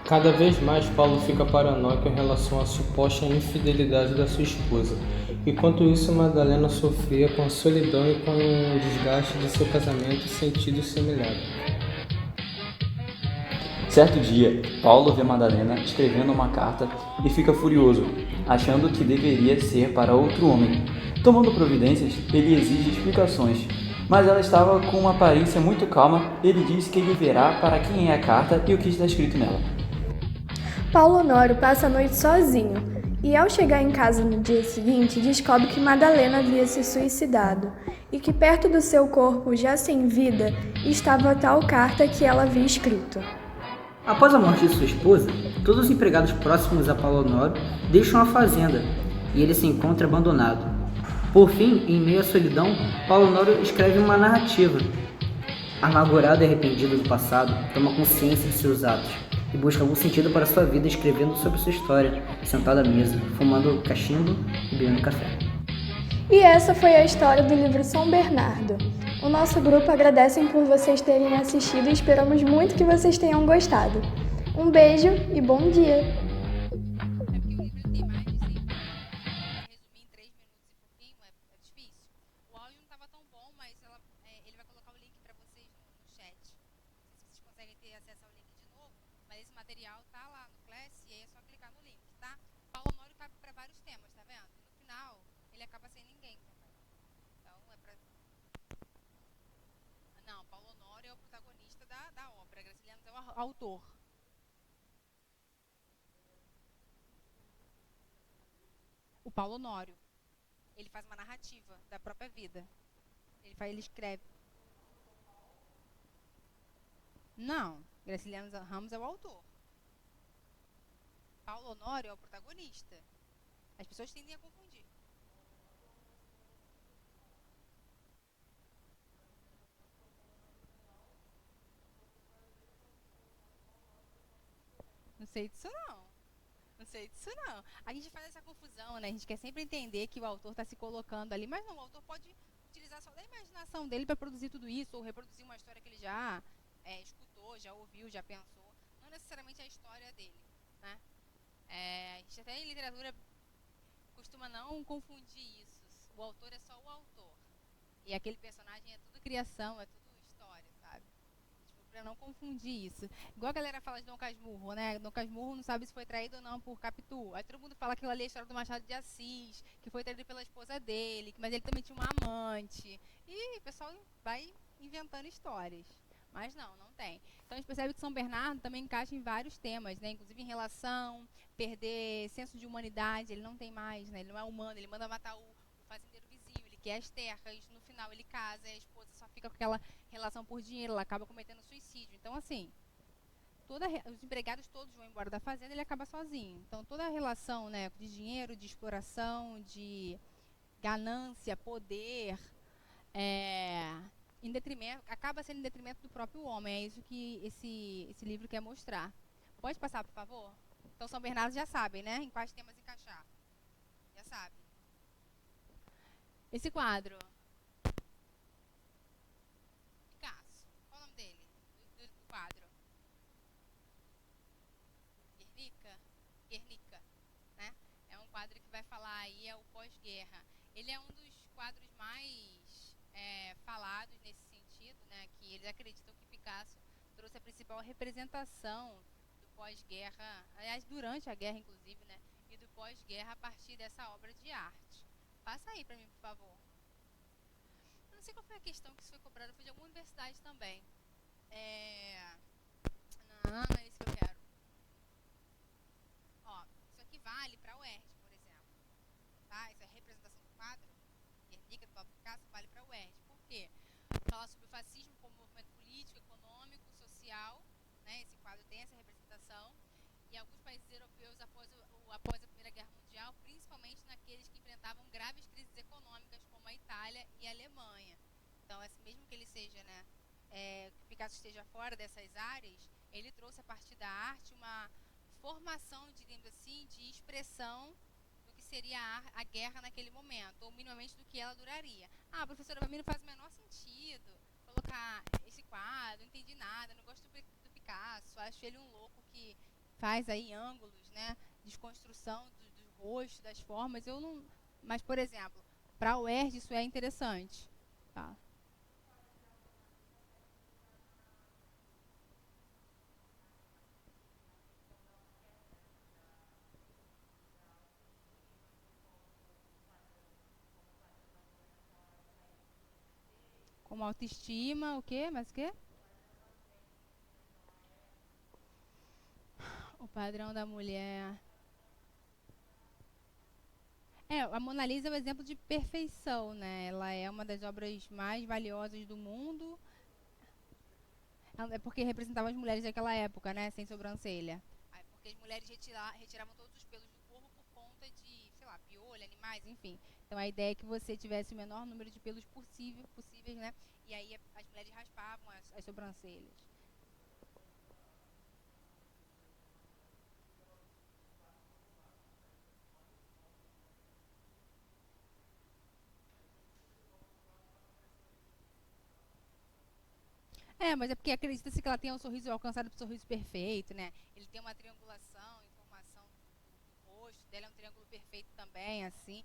Cada vez mais, Paulo fica paranoico em relação à suposta infidelidade da sua esposa. Enquanto isso, Madalena sofria com a solidão e com o desgaste de seu casamento sentido semelhante.
Certo dia, Paulo vê Madalena escrevendo uma carta e fica furioso, achando que deveria ser para outro homem. Tomando providências, ele exige explicações, mas ela estava com uma aparência muito calma. Ele diz que ele verá para quem é a carta e o que está escrito nela.
Paulo Honório passa a noite sozinho e, ao chegar em casa no dia seguinte, descobre que Madalena havia se suicidado e que perto do seu corpo, já sem vida, estava a tal carta que ela havia escrito.
Após a morte de sua esposa, todos os empregados próximos a Paulo Honório deixam a fazenda e ele se encontra abandonado. Por fim, em meio à solidão, Paulo Honório escreve uma narrativa. Amargurado e arrependido do passado, toma consciência de seus atos e busca algum sentido para sua vida escrevendo sobre sua história, sentado à mesa, fumando cachimbo e bebendo café.
E essa foi a história do livro São Bernardo. O nosso grupo agradece por vocês terem assistido e esperamos muito que vocês tenham gostado. Um beijo e bom dia!
Material tá lá no Class e aí é só clicar no link, tá? Paulo Honório cabe para vários temas, tá vendo? E no final, ele acaba sem ninguém também. Então, é pra... obra. Graciliano é o autor. O Paulo Honório. Ele faz uma narrativa da própria vida. Ele escreve. Não, Graciliano Ramos é o autor. Paulo Honório é o protagonista. As pessoas tendem a confundir. Não sei disso não. Não sei disso não. A gente faz essa confusão, né? A gente quer sempre entender que o autor está se colocando ali, mas não, o autor pode utilizar só da imaginação dele para produzir tudo isso, ou reproduzir uma história que ele já escutou, já ouviu, já pensou. Não necessariamente a história dele, né? A gente até em literatura costuma não confundir isso. O autor é só o autor. E aquele personagem é tudo criação, é tudo história, sabe? Tipo, pra não confundir isso. Igual a galera fala de Dom Casmurro, né? Dom Casmurro não sabe se foi traído ou não por Capitu. Aí todo mundo fala que aquilo ali é a história do Machado de Assis, que foi traído pela esposa dele, mas ele também tinha uma amante. E o pessoal vai inventando histórias. Mas não tem. Então a gente percebe que São Bernardo também encaixa em vários temas, né? Inclusive em relação, perder senso de humanidade, ele não tem mais, né? Ele não é humano, ele manda matar o fazendeiro vizinho, ele quer as terras, no final ele casa, e a esposa só fica com aquela relação por dinheiro, ela acaba cometendo suicídio. Então, assim, os empregados todos vão embora da fazenda e ele acaba sozinho. Então, toda a relação, né, de dinheiro, de exploração, de ganância, poder, em detrimento, acaba sendo em detrimento do próprio homem. É isso que esse livro quer mostrar. Pode passar, por favor? Então, São Bernardo já sabem, né? Em quais temas encaixar. Já sabe. Esse quadro. Picasso. Qual o nome dele? Do quadro? Guernica, né? É um quadro que vai falar aí, é o pós-guerra. Ele é um dos quadros mais falados nesse sentido, né? Que eles acreditam que Picasso trouxe a principal representação do pós-guerra, aliás, durante a guerra, inclusive, né? E do pós-guerra a partir dessa obra de arte. Passa aí pra mim, por favor. Eu não sei qual foi a questão que isso foi cobrado, foi de alguma universidade também. Não é isso que eu quero. Ó, isso aqui vale para a UERJ, por exemplo. Tá? Isso é a representação do quadro. Guernica, do Pablo Picasso, vale para a UERJ. Por quê? Fala sobre o fascismo como movimento político, econômico, social. Né? Esse quadro tem essa representação. E alguns países europeus, após a Primeira Guerra Mundial, principalmente naqueles que enfrentavam graves crises econômicas, como a Itália e a Alemanha. Então, mesmo que ele seja, né, que Picasso esteja fora dessas áreas, ele trouxe a partir da arte uma formação, digamos assim, de expressão do que seria a guerra naquele momento, ou minimamente do que ela duraria. Ah, professora, para mim não faz o menor sentido colocar esse quadro, não entendi nada, não gosto do Picasso, acho ele um louco que faz aí ângulos, né, desconstrução do rosto, das formas. Eu não, mas, por exemplo, para o UERJ isso é interessante, tá? Como autoestima, o quê? Mas o quê? O padrão da mulher. A Mona Lisa é um exemplo de perfeição, né? Ela é uma das obras mais valiosas do mundo. É porque representava as mulheres daquela época, né? Sem sobrancelha. Porque as mulheres retiravam todos os pelos do corpo por conta de, sei lá, piolho, animais, enfim. Então a ideia é que você tivesse o menor número de pelos possíveis, né? E aí as mulheres raspavam as sobrancelhas. Mas é porque acredita-se que ela tem um sorriso alcançado por sorriso perfeito, né? Ele tem uma triangulação em formação do rosto, dela é um triângulo perfeito também, assim.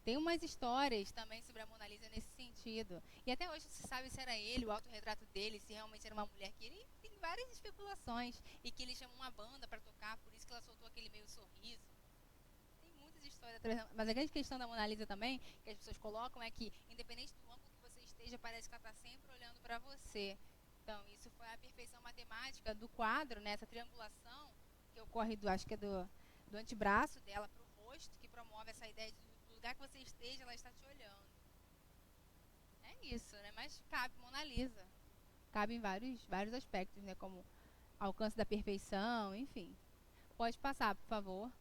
Tem umas histórias também sobre a Mona Lisa nesse sentido. E até hoje se sabe se era ele, o autorretrato dele, se realmente era uma mulher que ele tem várias especulações. E que ele chamou uma banda para tocar, por isso que ela soltou aquele meio sorriso. Tem muitas histórias, mas a grande questão da Mona Lisa também, que as pessoas colocam, é que independente do ângulo que você esteja, parece que ela está sempre olhando para você. Então, isso foi a perfeição matemática do quadro, né? Essa triangulação que ocorre acho que é do antebraço dela para o rosto, que promove essa ideia de do lugar que você esteja, ela está te olhando. É isso, né? Mas cabe Mona Lisa. Cabe em vários aspectos, né? Como alcance da perfeição, enfim. Pode passar, por favor.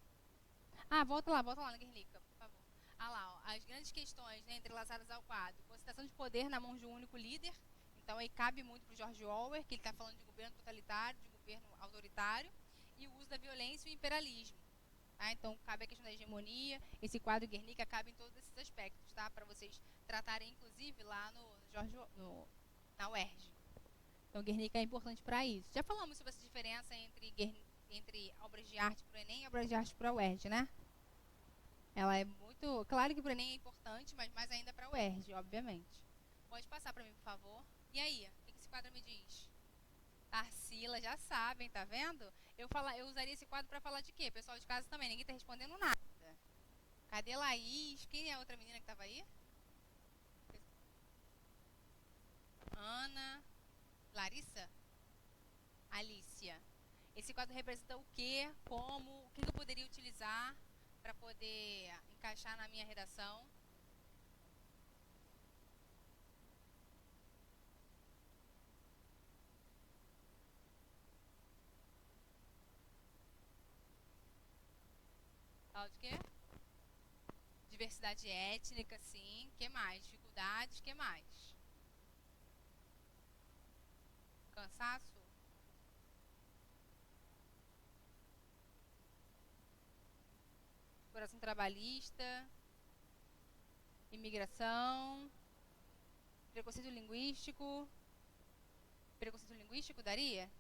Volta lá na Guernica, por favor. Lá, ó, as grandes questões, né, entrelaçadas ao quadro. Concentração de poder na mão de um único líder. Então, aí cabe muito para o George Orwell, que ele está falando de governo totalitário, de governo autoritário, e o uso da violência e o imperialismo. Tá? Então, cabe a questão da hegemonia. Esse quadro Guernica cabe em todos esses aspectos, tá? Para vocês tratarem, inclusive, lá na UERJ. Então, Guernica é importante para isso. Já falamos sobre essa diferença entre obras de arte para o Enem e obras de arte para a UERJ, né? Ela é muito... Claro que para o Enem é importante, mas mais ainda para a UERJ, obviamente. Pode passar para mim, por favor. E aí, o que esse quadro me diz? Tarsila, já sabem, tá vendo? Eu usaria esse quadro para falar de quê? Pessoal de casa também, ninguém tá respondendo nada. Cadê Laís? Quem é a outra menina que estava aí? Ana... Larissa? Alicia. Esse quadro representa o quê? Como? O que eu poderia utilizar para poder encaixar na minha redação? Fala de quê? Diversidade étnica, sim. O que mais? Dificuldades, o que mais? Cansaço? Exploração trabalhista, imigração, preconceito linguístico daria?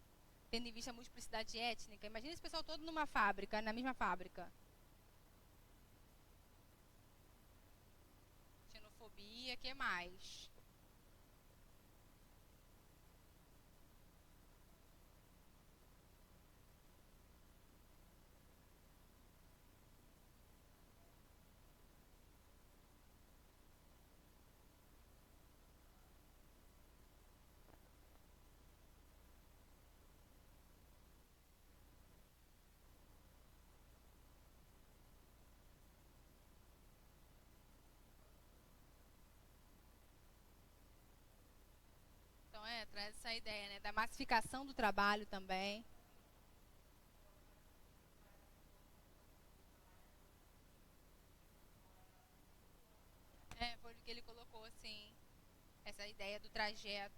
Tendo em vista a multiplicidade étnica. Imagina esse pessoal todo numa fábrica, na mesma fábrica. Xenofobia, o que mais? Então, traz essa ideia, né, da massificação do trabalho também. Foi o que ele colocou, assim, essa ideia do trajeto.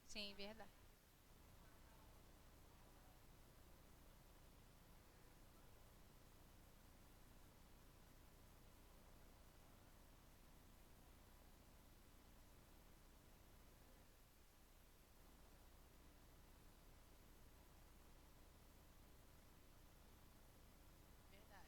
Sim, verdade. Verdade. Verdade.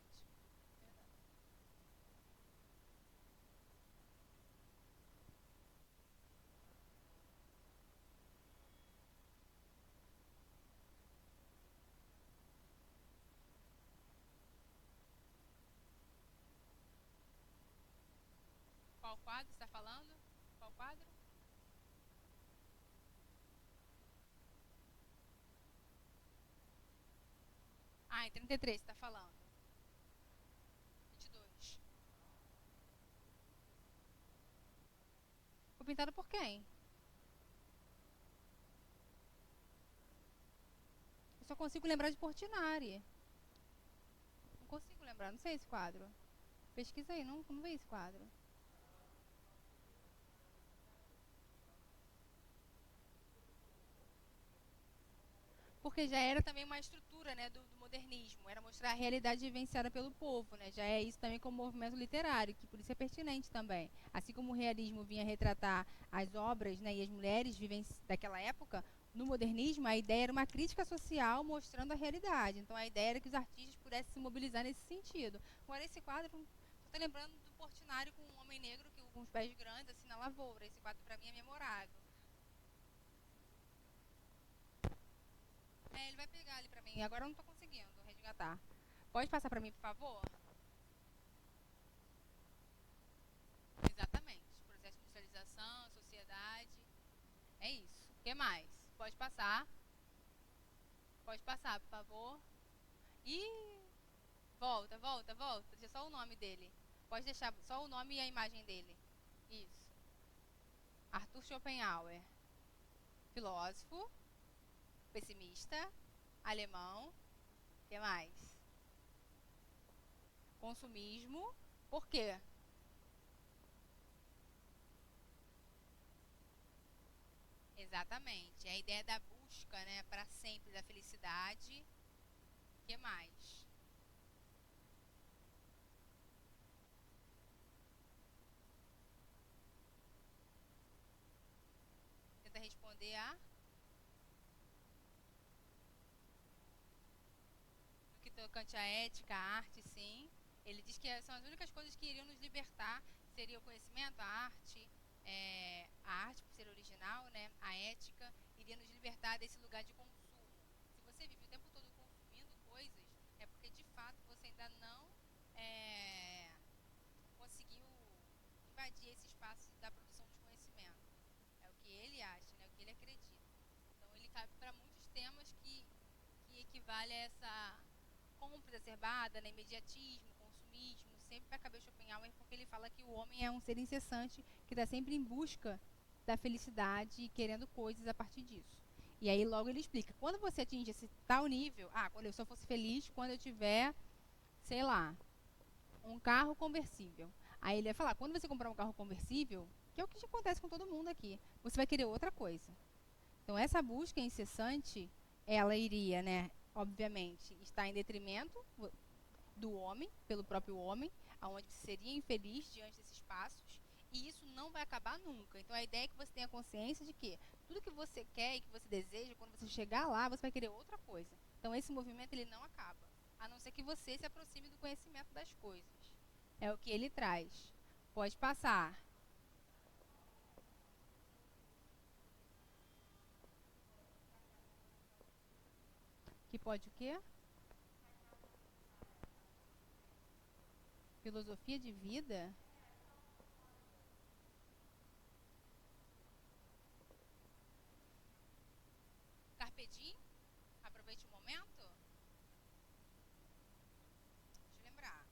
Qual quadro você está falando? Qual quadro? Em 33 você está falando. 22. Foi pintado por quem? Eu só consigo lembrar de Portinari. Não consigo lembrar, não sei esse quadro. Pesquisa aí, não vi esse quadro. Porque já era também uma estrutura, né, do modernismo, era mostrar a realidade vivenciada pelo povo, né? Já é isso também como movimento literário, que por isso é pertinente também. Assim como o realismo vinha retratar as obras, né, e as mulheres daquela época, no modernismo a ideia era uma crítica social mostrando a realidade. Então a ideia era que os artistas pudessem se mobilizar nesse sentido. Agora esse quadro, estou lembrando do Portinari com um homem negro com os pés grandes assim na lavoura. Esse quadro para mim é memorável. Ele vai pegar ali pra mim. Agora eu não tô conseguindo resgatar. Pode passar pra mim, por favor? que mais? Pode passar. Pode passar, por favor. Ih, volta. Deixa só o nome dele. Pode deixar só o nome e a imagem dele. Isso. Arthur Schopenhauer. Filósofo, pessimista, alemão. Que mais? Consumismo. Por quê? Exatamente. É a ideia da busca, né, para sempre da felicidade. Que mais? Tenta responder a no que tocante à ética, à arte, sim. Ele diz que são as únicas coisas que iriam nos libertar, seria o conhecimento, a arte por ser original, né? A ética iria nos libertar desse lugar de consumo. Se você vive o tempo todo consumindo coisas, é porque de fato você ainda não conseguiu invadir esse espaço da produção de conhecimento. É o que ele acha, né? O que ele acredita. Então ele cabe para muitos temas que equivale a essa compra exacerbada, né? Imediatismo, consumismo, sempre vai caber Schopenhauer, porque ele fala que o homem é um ser incessante que está sempre em busca da felicidade e querendo coisas a partir disso. E aí logo ele explica, quando você atinge esse tal nível, quando eu só fosse feliz quando eu tiver, sei lá, um carro conversível. Aí ele vai falar, quando você comprar um carro conversível, que é o que acontece com todo mundo aqui, você vai querer outra coisa. Então essa busca incessante, ela iria, né, obviamente, estar em detrimento do homem, pelo próprio homem, aonde você seria infeliz diante desses passos, e isso não vai acabar nunca. Então a ideia é que você tenha consciência de que tudo que você quer e que você deseja, quando você chegar lá, você vai querer outra coisa. Então esse movimento ele não acaba, a não ser que você se aproxime do conhecimento das coisas. É o que ele traz. Pode passar. Que pode o quê? Filosofia de vida? Carpe diem? Aproveite o momento? Deixa eu lembrar.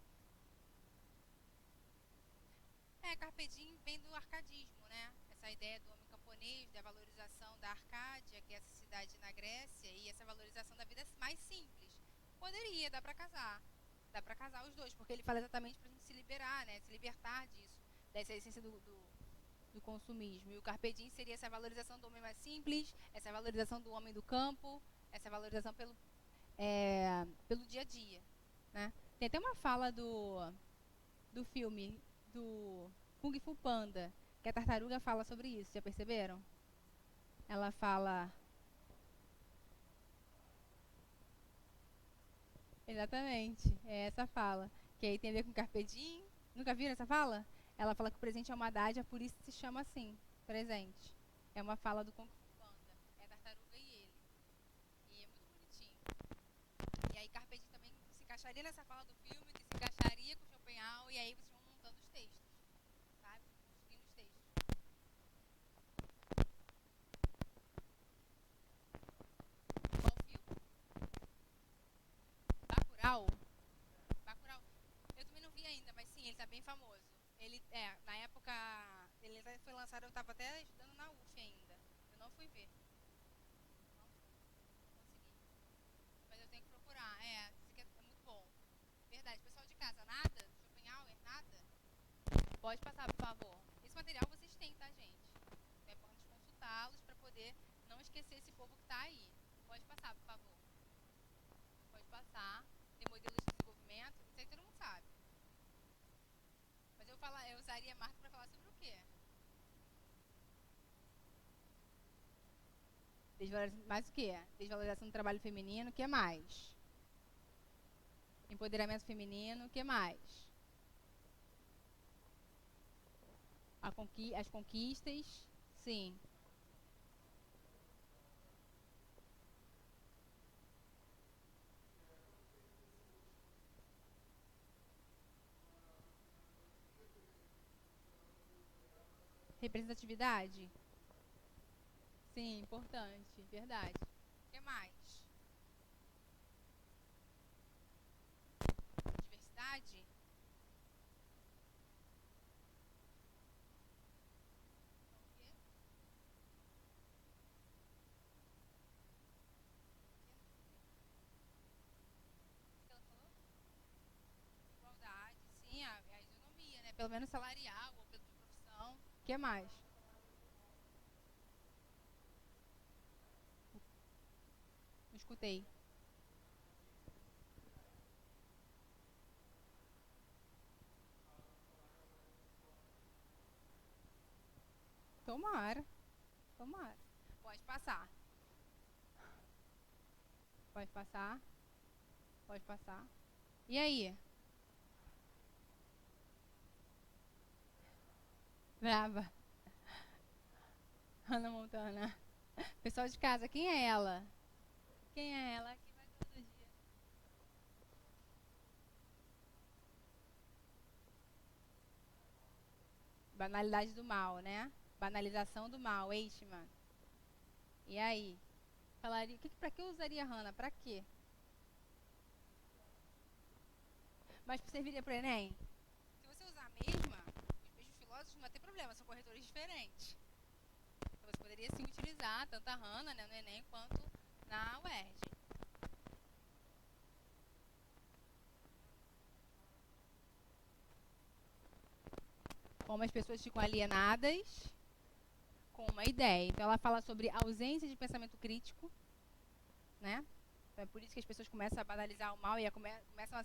Carpe diem vem do arcadismo, né? Essa ideia do homem camponês, da valorização da Arcádia, que é essa cidade na Grécia, e essa valorização da vida mais simples. Poderia, dá pra casar. Dá pra casar os dois, porque ele fala exatamente pra gente se liberar, né? Se libertar disso, dessa essência do consumismo. E o Carpe Diem seria essa valorização do homem mais simples, essa valorização do homem do campo, essa valorização pelo dia a dia, né? Tem até uma fala do filme do Kung Fu Panda, que a tartaruga fala sobre isso, já perceberam? Ela fala... Exatamente, é essa fala. Que aí tem a ver com Carpe Diem. Nunca viram essa fala? Ela fala que o presente é uma dádiva, por isso se chama assim, presente. É uma fala do Kung Fu Panda. É a tartaruga e ele. E é muito bonitinho. E aí Carpe Diem também se encaixaria nessa fala do filme, que se encaixaria com Schopenhauer, e aí vocês vão montando os textos, sabe? Seguindo os textos. Qual filme? Bacurau? Bacurau. Eu também não vi ainda, mas sim, ele tá bem famoso. Ele, na época, ele foi lançado, eu tava até estudando na UF ainda. Eu não fui ver. Não consegui. Mas eu tenho que procurar. Isso aqui é muito bom. Verdade. Pessoal de casa, nada? Schopenhauer, nada? Pode passar, por favor. Esse material vocês têm, tá, gente? É importante consultá-los para poder não esquecer esse povo que tá aí. Pode passar, por favor. Pode passar. Tem modelos de desenvolvimento. Isso aí todo mundo sabe. Mas eu usaria Marta para falar sobre o quê? Mais o quê? Desvalorização do trabalho feminino. O que mais? Empoderamento feminino. O que mais? As conquistas. Sim. Representatividade? Sim, importante, verdade. O que mais? Diversidade? Igualdade, sim, a isonomia, né? Pelo menos salarial ou pela profissão. O que mais? Não escutei. Tomara, tomara. Pode passar. Pode passar. Pode passar. E aí? Brava. Hannah Montana. Pessoal de casa, quem é ela? Quem é ela? Que vai todo dia. Banalidade do mal, né? Banalização do mal, Eichmann. E aí? Falaria, pra que eu usaria Hannah? Pra quê? Mas serviria pro Enem? Se você usar a mesma, os mesmos filósofos não vai ter problema, são corretores diferentes. Então você poderia sim utilizar tanto a Hannah, né, no Enem quanto na UERJ. Como as pessoas ficam alienadas com uma ideia. Então ela fala sobre ausência de pensamento crítico, né? Então é por isso que as pessoas começam a banalizar o mal e começam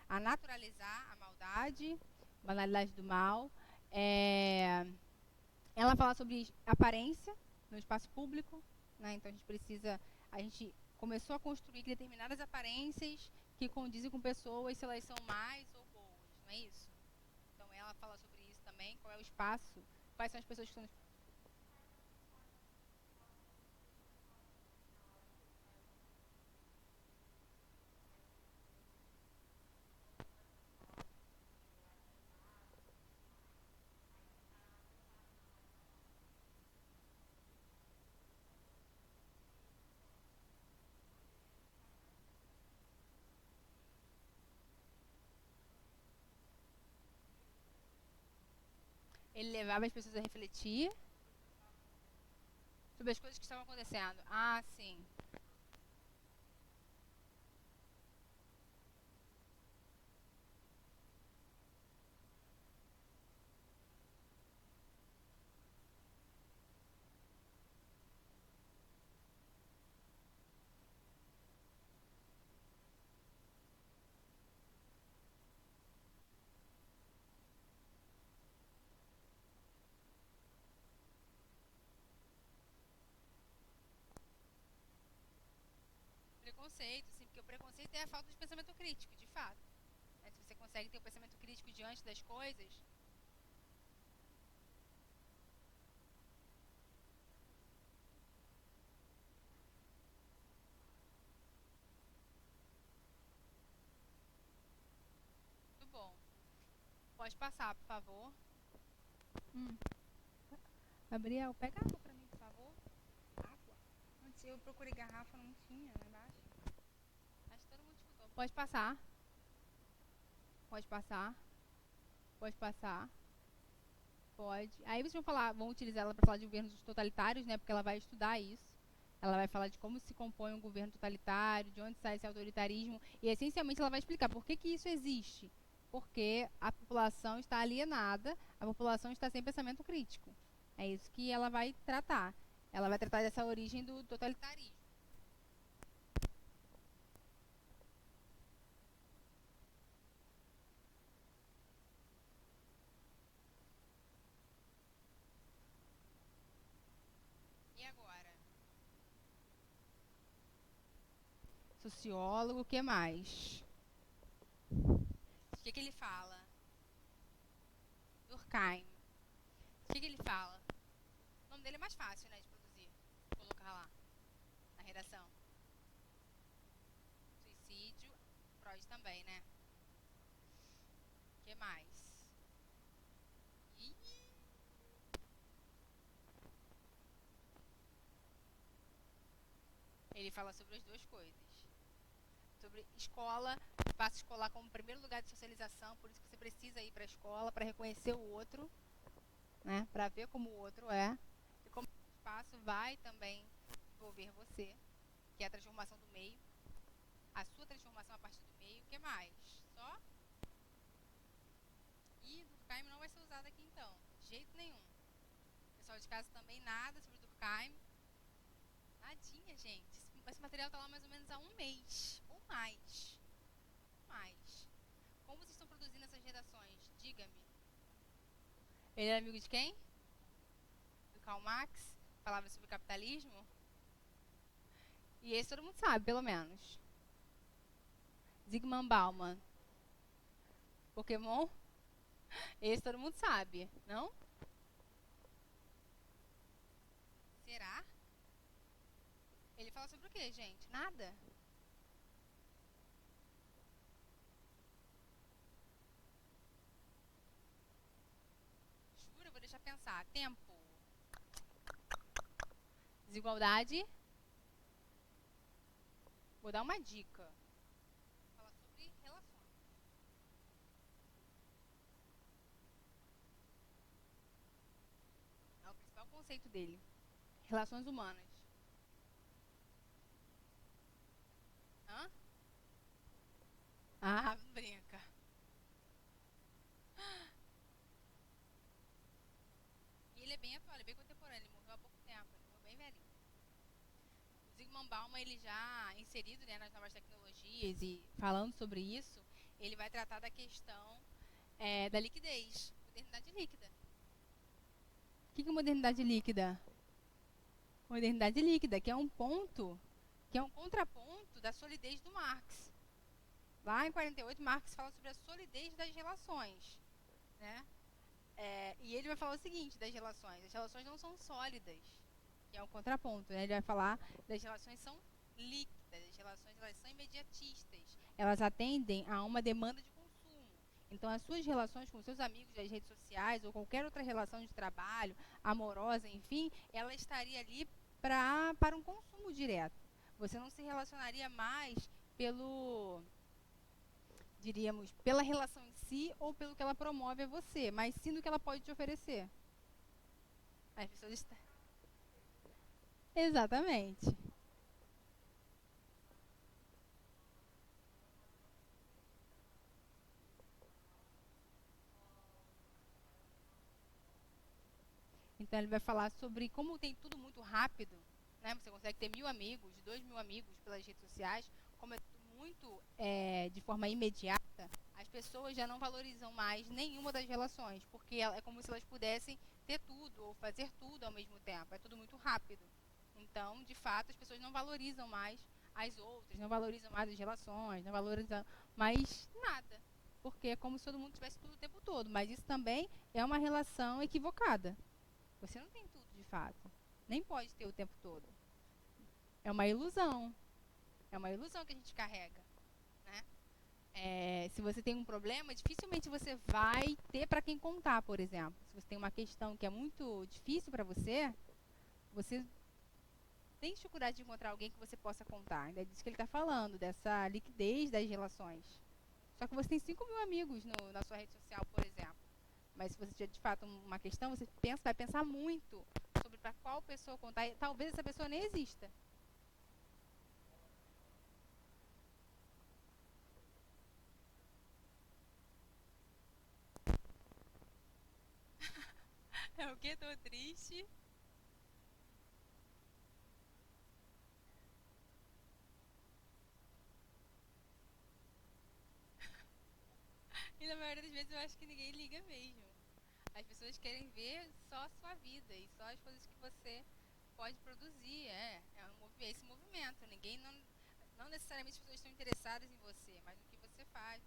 a naturalizar a maldade, banalidade do mal. Ela fala sobre aparência no espaço público, né? Então a gente começou a construir determinadas aparências que condizem com pessoas se elas são mais ou boas, não é isso? Então ela fala sobre isso também, qual é o espaço, quais são as pessoas que estão. Ele levava as pessoas a refletir sobre as coisas que estavam acontecendo. Ah, sim. Preconceito, sim, porque o preconceito é a falta de pensamento crítico, de fato. Né? Se você consegue ter o pensamento crítico diante das coisas. Muito bom. Pode passar, por favor. Gabriel, pega água pra mim, por favor. Água? Antes eu procurei garrafa, não tinha lá embaixo. Acho que todo mundo escutou. Pode passar. Pode passar. Pode passar. Pode. Aí vocês vão utilizar ela para falar de governos totalitários, né? Porque ela vai estudar isso. Ela vai falar de como se compõe um governo totalitário, de onde sai esse autoritarismo. E essencialmente ela vai explicar por que isso existe. Porque a população está alienada, a população está sem pensamento crítico. É isso que ela vai tratar. Ela vai tratar dessa origem do totalitarismo. E agora? Sociólogo, o que mais? O que ele fala? Durkheim. O que ele fala? O nome dele é mais fácil, né, de produzir. Vou colocar lá, na redação. Suicídio, Freud também, né? O que mais? Ih! Ele fala sobre as duas coisas. Sobre escola, espaço escolar como primeiro lugar de socialização, por isso que você precisa ir para a escola para reconhecer o outro, né? Para ver como o outro é. E como o espaço vai também envolver você, que é a transformação do meio, a sua transformação a partir do meio. O que mais? Só? E Durkheim não vai ser usado aqui então, de jeito nenhum. Pessoal de casa também nada sobre Durkheim. Nadinha, gente. Esse material tá lá mais ou menos há um mês. Ou mais. Como vocês estão produzindo essas redações? Diga-me. Ele era amigo de quem? Do Karl Marx? Falava sobre capitalismo? E esse todo mundo sabe, pelo menos. Zygmunt Bauman. Pokémon? Esse todo mundo sabe, não? Será? Ele fala sobre o que, gente? Nada? Jura? Vou deixar pensar. Tempo. Desigualdade. Vou dar uma dica. Fala sobre relações. É o principal conceito dele. Relações humanas. Hã? Ah, não brinca. E ele é bem atual, ele é bem contemporâneo, ele morreu há pouco tempo, ele morreu bem velhinho. O Zygmunt Bauman, ele já inserido, né, nas novas tecnologias e falando sobre isso, ele vai tratar da questão da liquidez, modernidade líquida. O que é modernidade líquida? Modernidade líquida, que é um ponto, que é um contraponto da solidez do Marx. Lá em 48, Marx fala sobre a solidez das relações, né? E ele vai falar o seguinte das relações: as relações não são sólidas, que é um contraponto, né? Ele vai falar das relações são líquidas, as relações elas são imediatistas, elas atendem a uma demanda de consumo. Então, as suas relações com seus amigos das redes sociais ou qualquer outra relação de trabalho, amorosa, enfim, ela estaria ali para um consumo direto. Você não se relacionaria mais diríamos, pela relação em si ou pelo que ela promove a você, mas sim no que ela pode te oferecer. As pessoas estão... Exatamente. Então ele vai falar sobre como tem tudo muito rápido, né? Você consegue ter 1.000 amigos, 2.000 amigos pelas redes sociais, como é tudo muito de forma imediata, as pessoas já não valorizam mais nenhuma das relações, porque é como se elas pudessem ter tudo ou fazer tudo ao mesmo tempo. É tudo muito rápido. Então, de fato, as pessoas não valorizam mais as outras, não valorizam mais as relações, não valorizam mais nada. Porque é como se todo mundo tivesse tudo o tempo todo. Mas isso também é uma relação equivocada. Você não tem tudo de fato. Nem pode ter o tempo todo. É uma ilusão. É uma ilusão que a gente carrega, né? Se você tem um problema, dificilmente você vai ter para quem contar, por exemplo. Se você tem uma questão que é muito difícil para você, você tem dificuldade de encontrar alguém que você possa contar. Ainda é disso que ele está falando, dessa liquidez das relações. Só que você tem 5.000 amigos na sua rede social, por exemplo. Mas se você tiver de fato uma questão, você vai pensar muito sobre para qual pessoa contar. E talvez essa pessoa nem exista. É o que? Tô triste. E na maioria das vezes eu acho que ninguém liga mesmo. As pessoas querem ver só a sua vida e só as coisas que você pode produzir. Esse movimento. Não necessariamente as pessoas estão interessadas em você, mas no que você faz.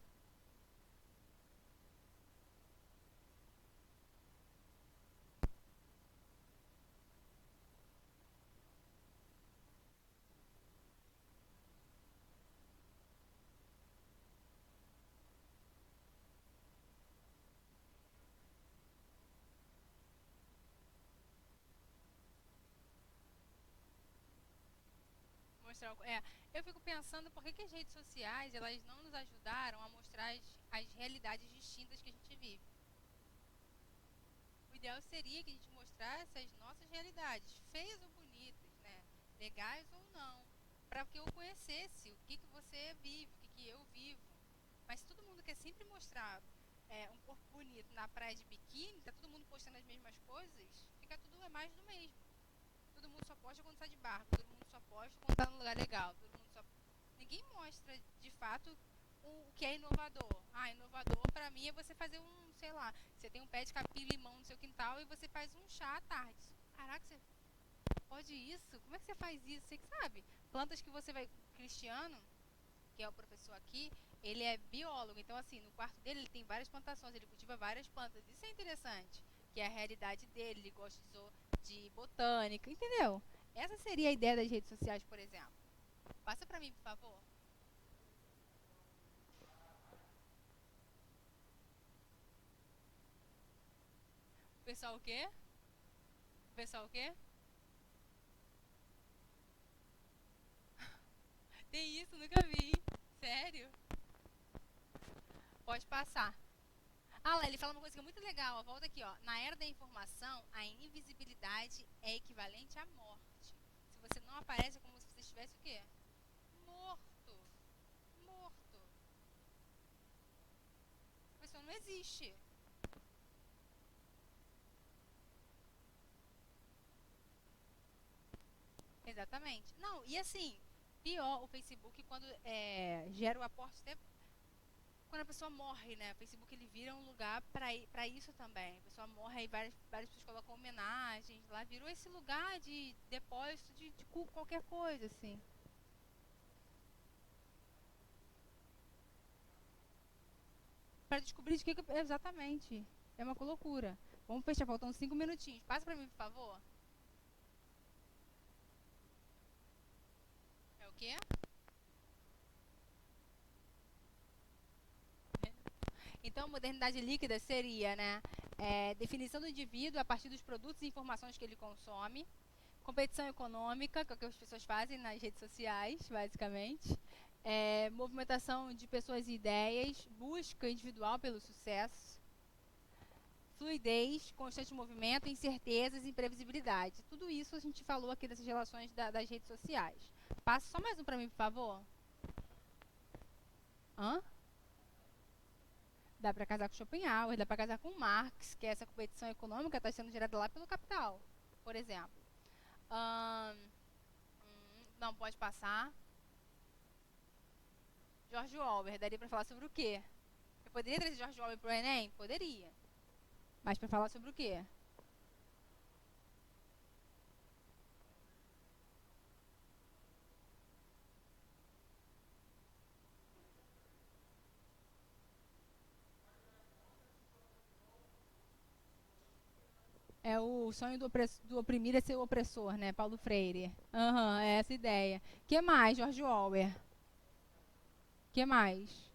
mostrar eu fico pensando por que as redes sociais elas não nos ajudaram a mostrar as realidades distintas que a gente vive. O ideal seria que a gente mostrasse as nossas realidades, feias ou bonitas, né? Legais ou não, para que eu conhecesse o que você vive, o que eu vivo. Mas se todo mundo quer sempre mostrar um corpo bonito na praia de biquíni, tá todo mundo postando as mesmas coisas, fica tudo mais do mesmo. Todo mundo só posta quando está de barco, todo mundo só posta quando está num lugar legal, ninguém mostra de fato o que é inovador. Inovador pra mim é você fazer sei lá, você tem um pé de capim-limão no seu quintal e você faz um chá à tarde. Caraca, você pode isso? Como é que você faz isso? Você que sabe. Plantas que você vai... Cristiano, que é o professor aqui, ele é biólogo, então assim, no quarto dele ele tem várias plantações, ele cultiva várias plantas. Isso é interessante, que é a realidade dele, ele gosta de botânica, entendeu? Essa seria a ideia das redes sociais, por exemplo. Passa pra mim, por favor. O pessoal o quê? O pessoal o quê? Tem isso? Nunca vi. Sério? Pode passar. Lá, ele fala uma coisa que é muito legal. Ó, volta aqui, ó. Na era da informação, a invisibilidade é equivalente à morte. Se você não aparece, é como se você estivesse o quê? Morto. Morto. A pessoa não existe. Exatamente. Não, e assim, pior o Facebook quando gera o aporte até quando a pessoa morre, né? O Facebook ele vira um lugar pra isso também. A pessoa morre, aí várias pessoas colocam homenagens lá, virou esse lugar de depósito de qualquer coisa, assim. Pra descobrir de que exatamente. É uma loucura. Vamos fechar, faltam 5 minutinhos. Passa pra mim, por favor. É o quê? Então, a modernidade líquida seria, né, definição do indivíduo a partir dos produtos e informações que ele consome, competição econômica, que é o que as pessoas fazem nas redes sociais, basicamente, movimentação de pessoas e ideias, busca individual pelo sucesso, fluidez, constante movimento, incertezas e imprevisibilidade. Tudo isso a gente falou aqui dessas relações das redes sociais. Passa só mais um para mim, por favor. Dá para casar com Schopenhauer, dá para casar com Marx, que essa competição econômica está sendo gerada lá pelo capital, por exemplo. Não pode passar. George Orwell, daria para falar sobre o quê? Eu poderia trazer George Orwell para o Enem? Poderia. Mas para falar sobre o quê? É o sonho do oprimido é ser o opressor, né? Paulo Freire. É essa ideia. Que mais, George Orwell? Que mais?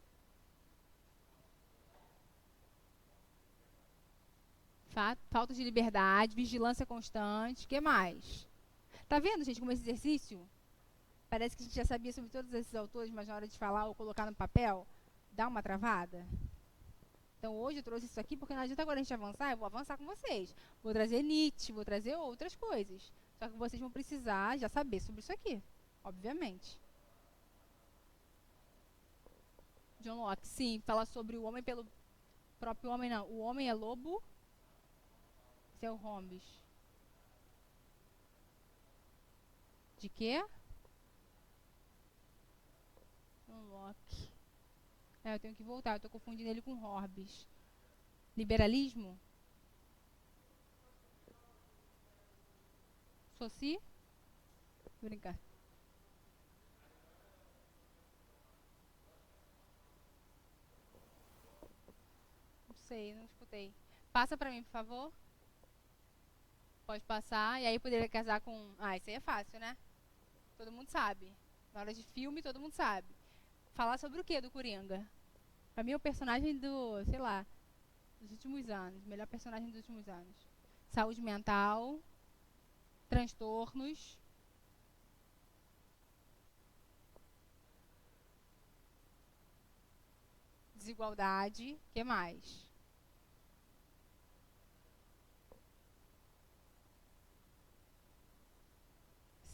Falta de liberdade, vigilância constante. Que mais? Tá vendo, gente, como esse exercício? Parece que a gente já sabia sobre todos esses autores, mas na hora de falar ou colocar no papel, dá uma travada. Então hoje eu trouxe isso aqui porque não adianta agora a gente avançar, eu vou avançar com vocês. Vou trazer Nietzsche, vou trazer outras coisas. Só que vocês vão precisar já saber sobre isso aqui, obviamente. John Locke, sim, fala sobre o homem pelo próprio homem, não. O homem é lobo. Esse é o Hobbes. De quê? John Locke. Eu tenho que voltar, eu estou confundindo ele com Hobbes. Liberalismo? Soci? Vou brincar. Não sei, não escutei. Passa pra mim, por favor. Pode passar. E aí poderia casar com... isso aí é fácil, né? Todo mundo sabe. Na hora de filme, todo mundo sabe. Falar sobre o que do Coringa? Pra mim é o personagem do, sei lá, dos últimos anos. Melhor personagem dos últimos anos. Saúde mental. Transtornos. desigualdade, que mais?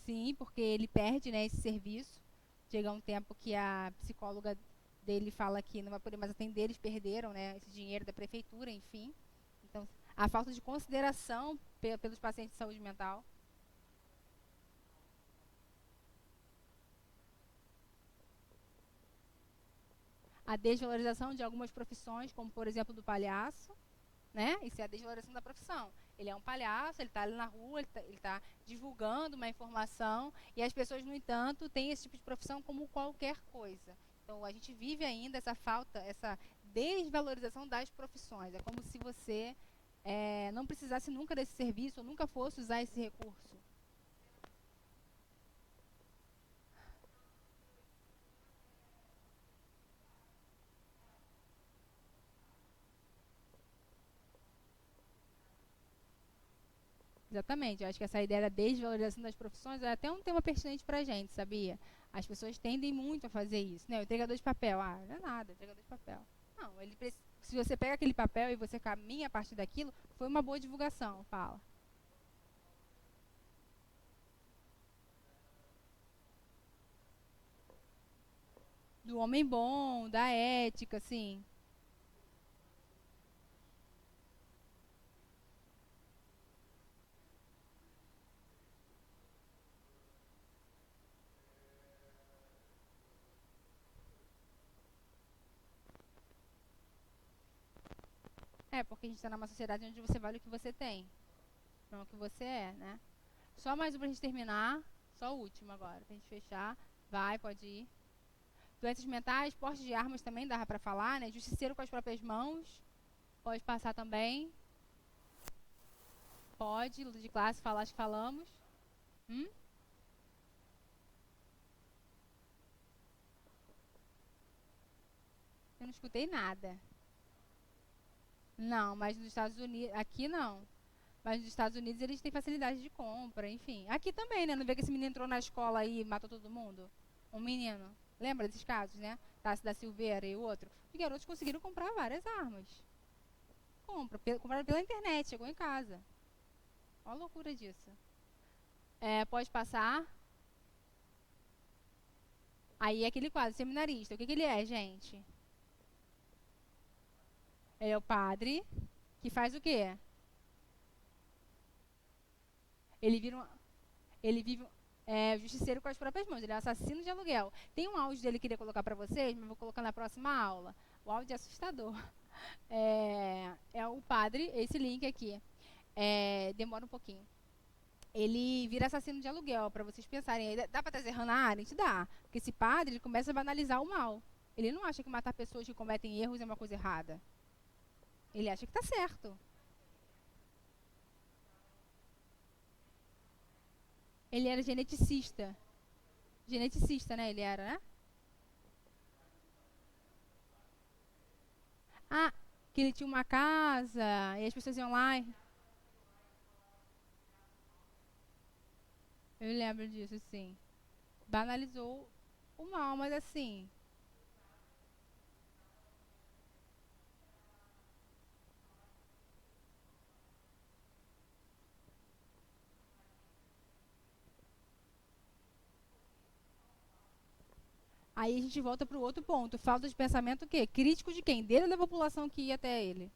Sim, porque ele perde, né, esse serviço. Chega um tempo que a psicóloga dele fala que não vai poder mais atender, eles perderam, né, esse dinheiro da prefeitura, enfim. Então, a falta de consideração pelos pacientes de saúde mental. A desvalorização de algumas profissões, como por exemplo do palhaço, né? Isso é a desvalorização da profissão. Ele é um palhaço, ele está ali na rua, ele tá divulgando uma informação e as pessoas, no entanto, têm esse tipo de profissão como qualquer coisa. Então, a gente vive ainda essa falta, essa desvalorização das profissões. É como se você não precisasse nunca desse serviço ou nunca fosse usar esse recurso. Exatamente, eu acho que essa ideia da desvalorização das profissões é até um tema pertinente pra gente, sabia? As pessoas tendem muito a fazer isso, né? O entregador de papel, não é nada, entregador de papel. Não, se você pega aquele papel e você caminha a partir daquilo, foi uma boa divulgação, fala. Do homem bom, da ética, assim. Porque a gente está numa sociedade onde você vale o que você tem, não o que você é, né? Só mais um pra gente terminar, só o último agora, pra gente fechar. Vai, pode ir. Doenças mentais, porte de armas também dava pra falar, né? Justiceiro com as próprias mãos, pode passar também. Pode, luta de classe, falar, acho que falamos. Eu não escutei nada. Não, mas nos Estados Unidos, aqui não. Mas nos Estados Unidos eles têm facilidade de compra, enfim. Aqui também, né? Não vê que esse menino entrou na escola aí e matou todo mundo? Um menino. Lembra desses casos, né? Tassi da Silveira e o outro. Os garotos conseguiram comprar várias armas. Compraram pela internet, chegou em casa. Olha a loucura disso. Pode passar. Aí é aquele quadro, seminarista. O que ele é, gente? Ele é o padre que faz o quê? Ele vive justiceiro com as próprias mãos. Ele é um assassino de aluguel. Tem um áudio dele que eu queria colocar pra vocês, mas vou colocar na próxima aula. O áudio é assustador. É o padre, esse link aqui. Demora um pouquinho. Ele vira assassino de aluguel, pra vocês pensarem. Dá pra trazer Hannah Arendt? Dá. Porque esse padre, ele começa a banalizar o mal. Ele não acha que matar pessoas que cometem erros é uma coisa errada. Ele acha que tá certo. Ele era geneticista. Geneticista, né? Ele era, né? Que ele tinha uma casa e as pessoas iam lá. Eu lembro disso, sim. Banalizou o mal, mas assim. Aí a gente volta para o outro ponto. Falta de pensamento o quê? Crítico de quem? Dele ou da população que ia até ele?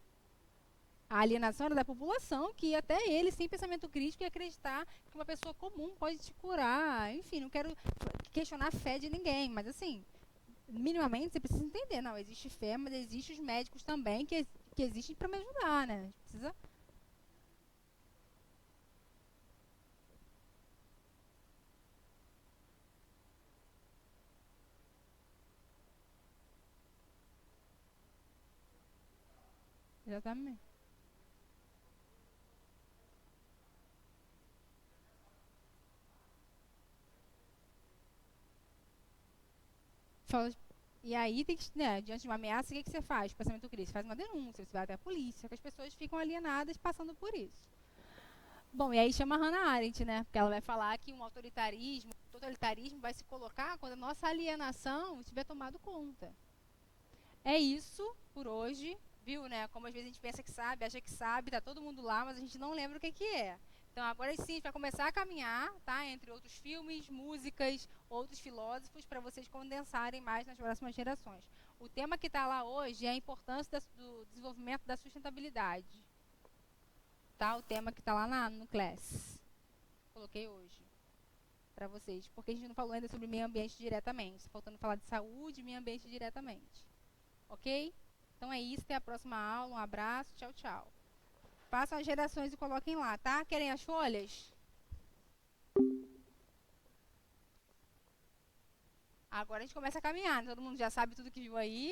A alienação era da população que ia até ele sem pensamento crítico e acreditar que uma pessoa comum pode te curar. Enfim, não quero questionar a fé de ninguém, mas assim, minimamente você precisa entender. Não, existe fé, mas existem os médicos também que existem para me ajudar, né? A gente precisa... Exatamente. E aí, tem que, né, diante de uma ameaça, o que você faz? Pensamento crítico, faz uma denúncia, você vai até a polícia, que as pessoas ficam alienadas passando por isso. Bom, e aí chama a Hannah Arendt, né? Porque ela vai falar que um totalitarismo vai se colocar quando a nossa alienação estiver tomado conta. É isso por hoje, viu, né? Como às vezes a gente pensa que sabe, acha que sabe, tá todo mundo lá, mas a gente não lembra o que é. Então agora sim a gente vai começar a caminhar, tá? Entre outros filmes, músicas, outros filósofos, para vocês condensarem mais nas próximas gerações. O tema que está lá hoje é a importância do desenvolvimento da sustentabilidade. Tá? O tema que está lá no Class. Coloquei hoje para vocês, porque a gente não falou ainda sobre meio ambiente diretamente. Está faltando falar de saúde e meio ambiente diretamente. Ok? Então é isso, até a próxima aula. Um abraço, tchau, tchau. Façam as redações e coloquem lá, tá? Querem as folhas? Agora a gente começa a caminhar. Todo mundo já sabe tudo que viu aí.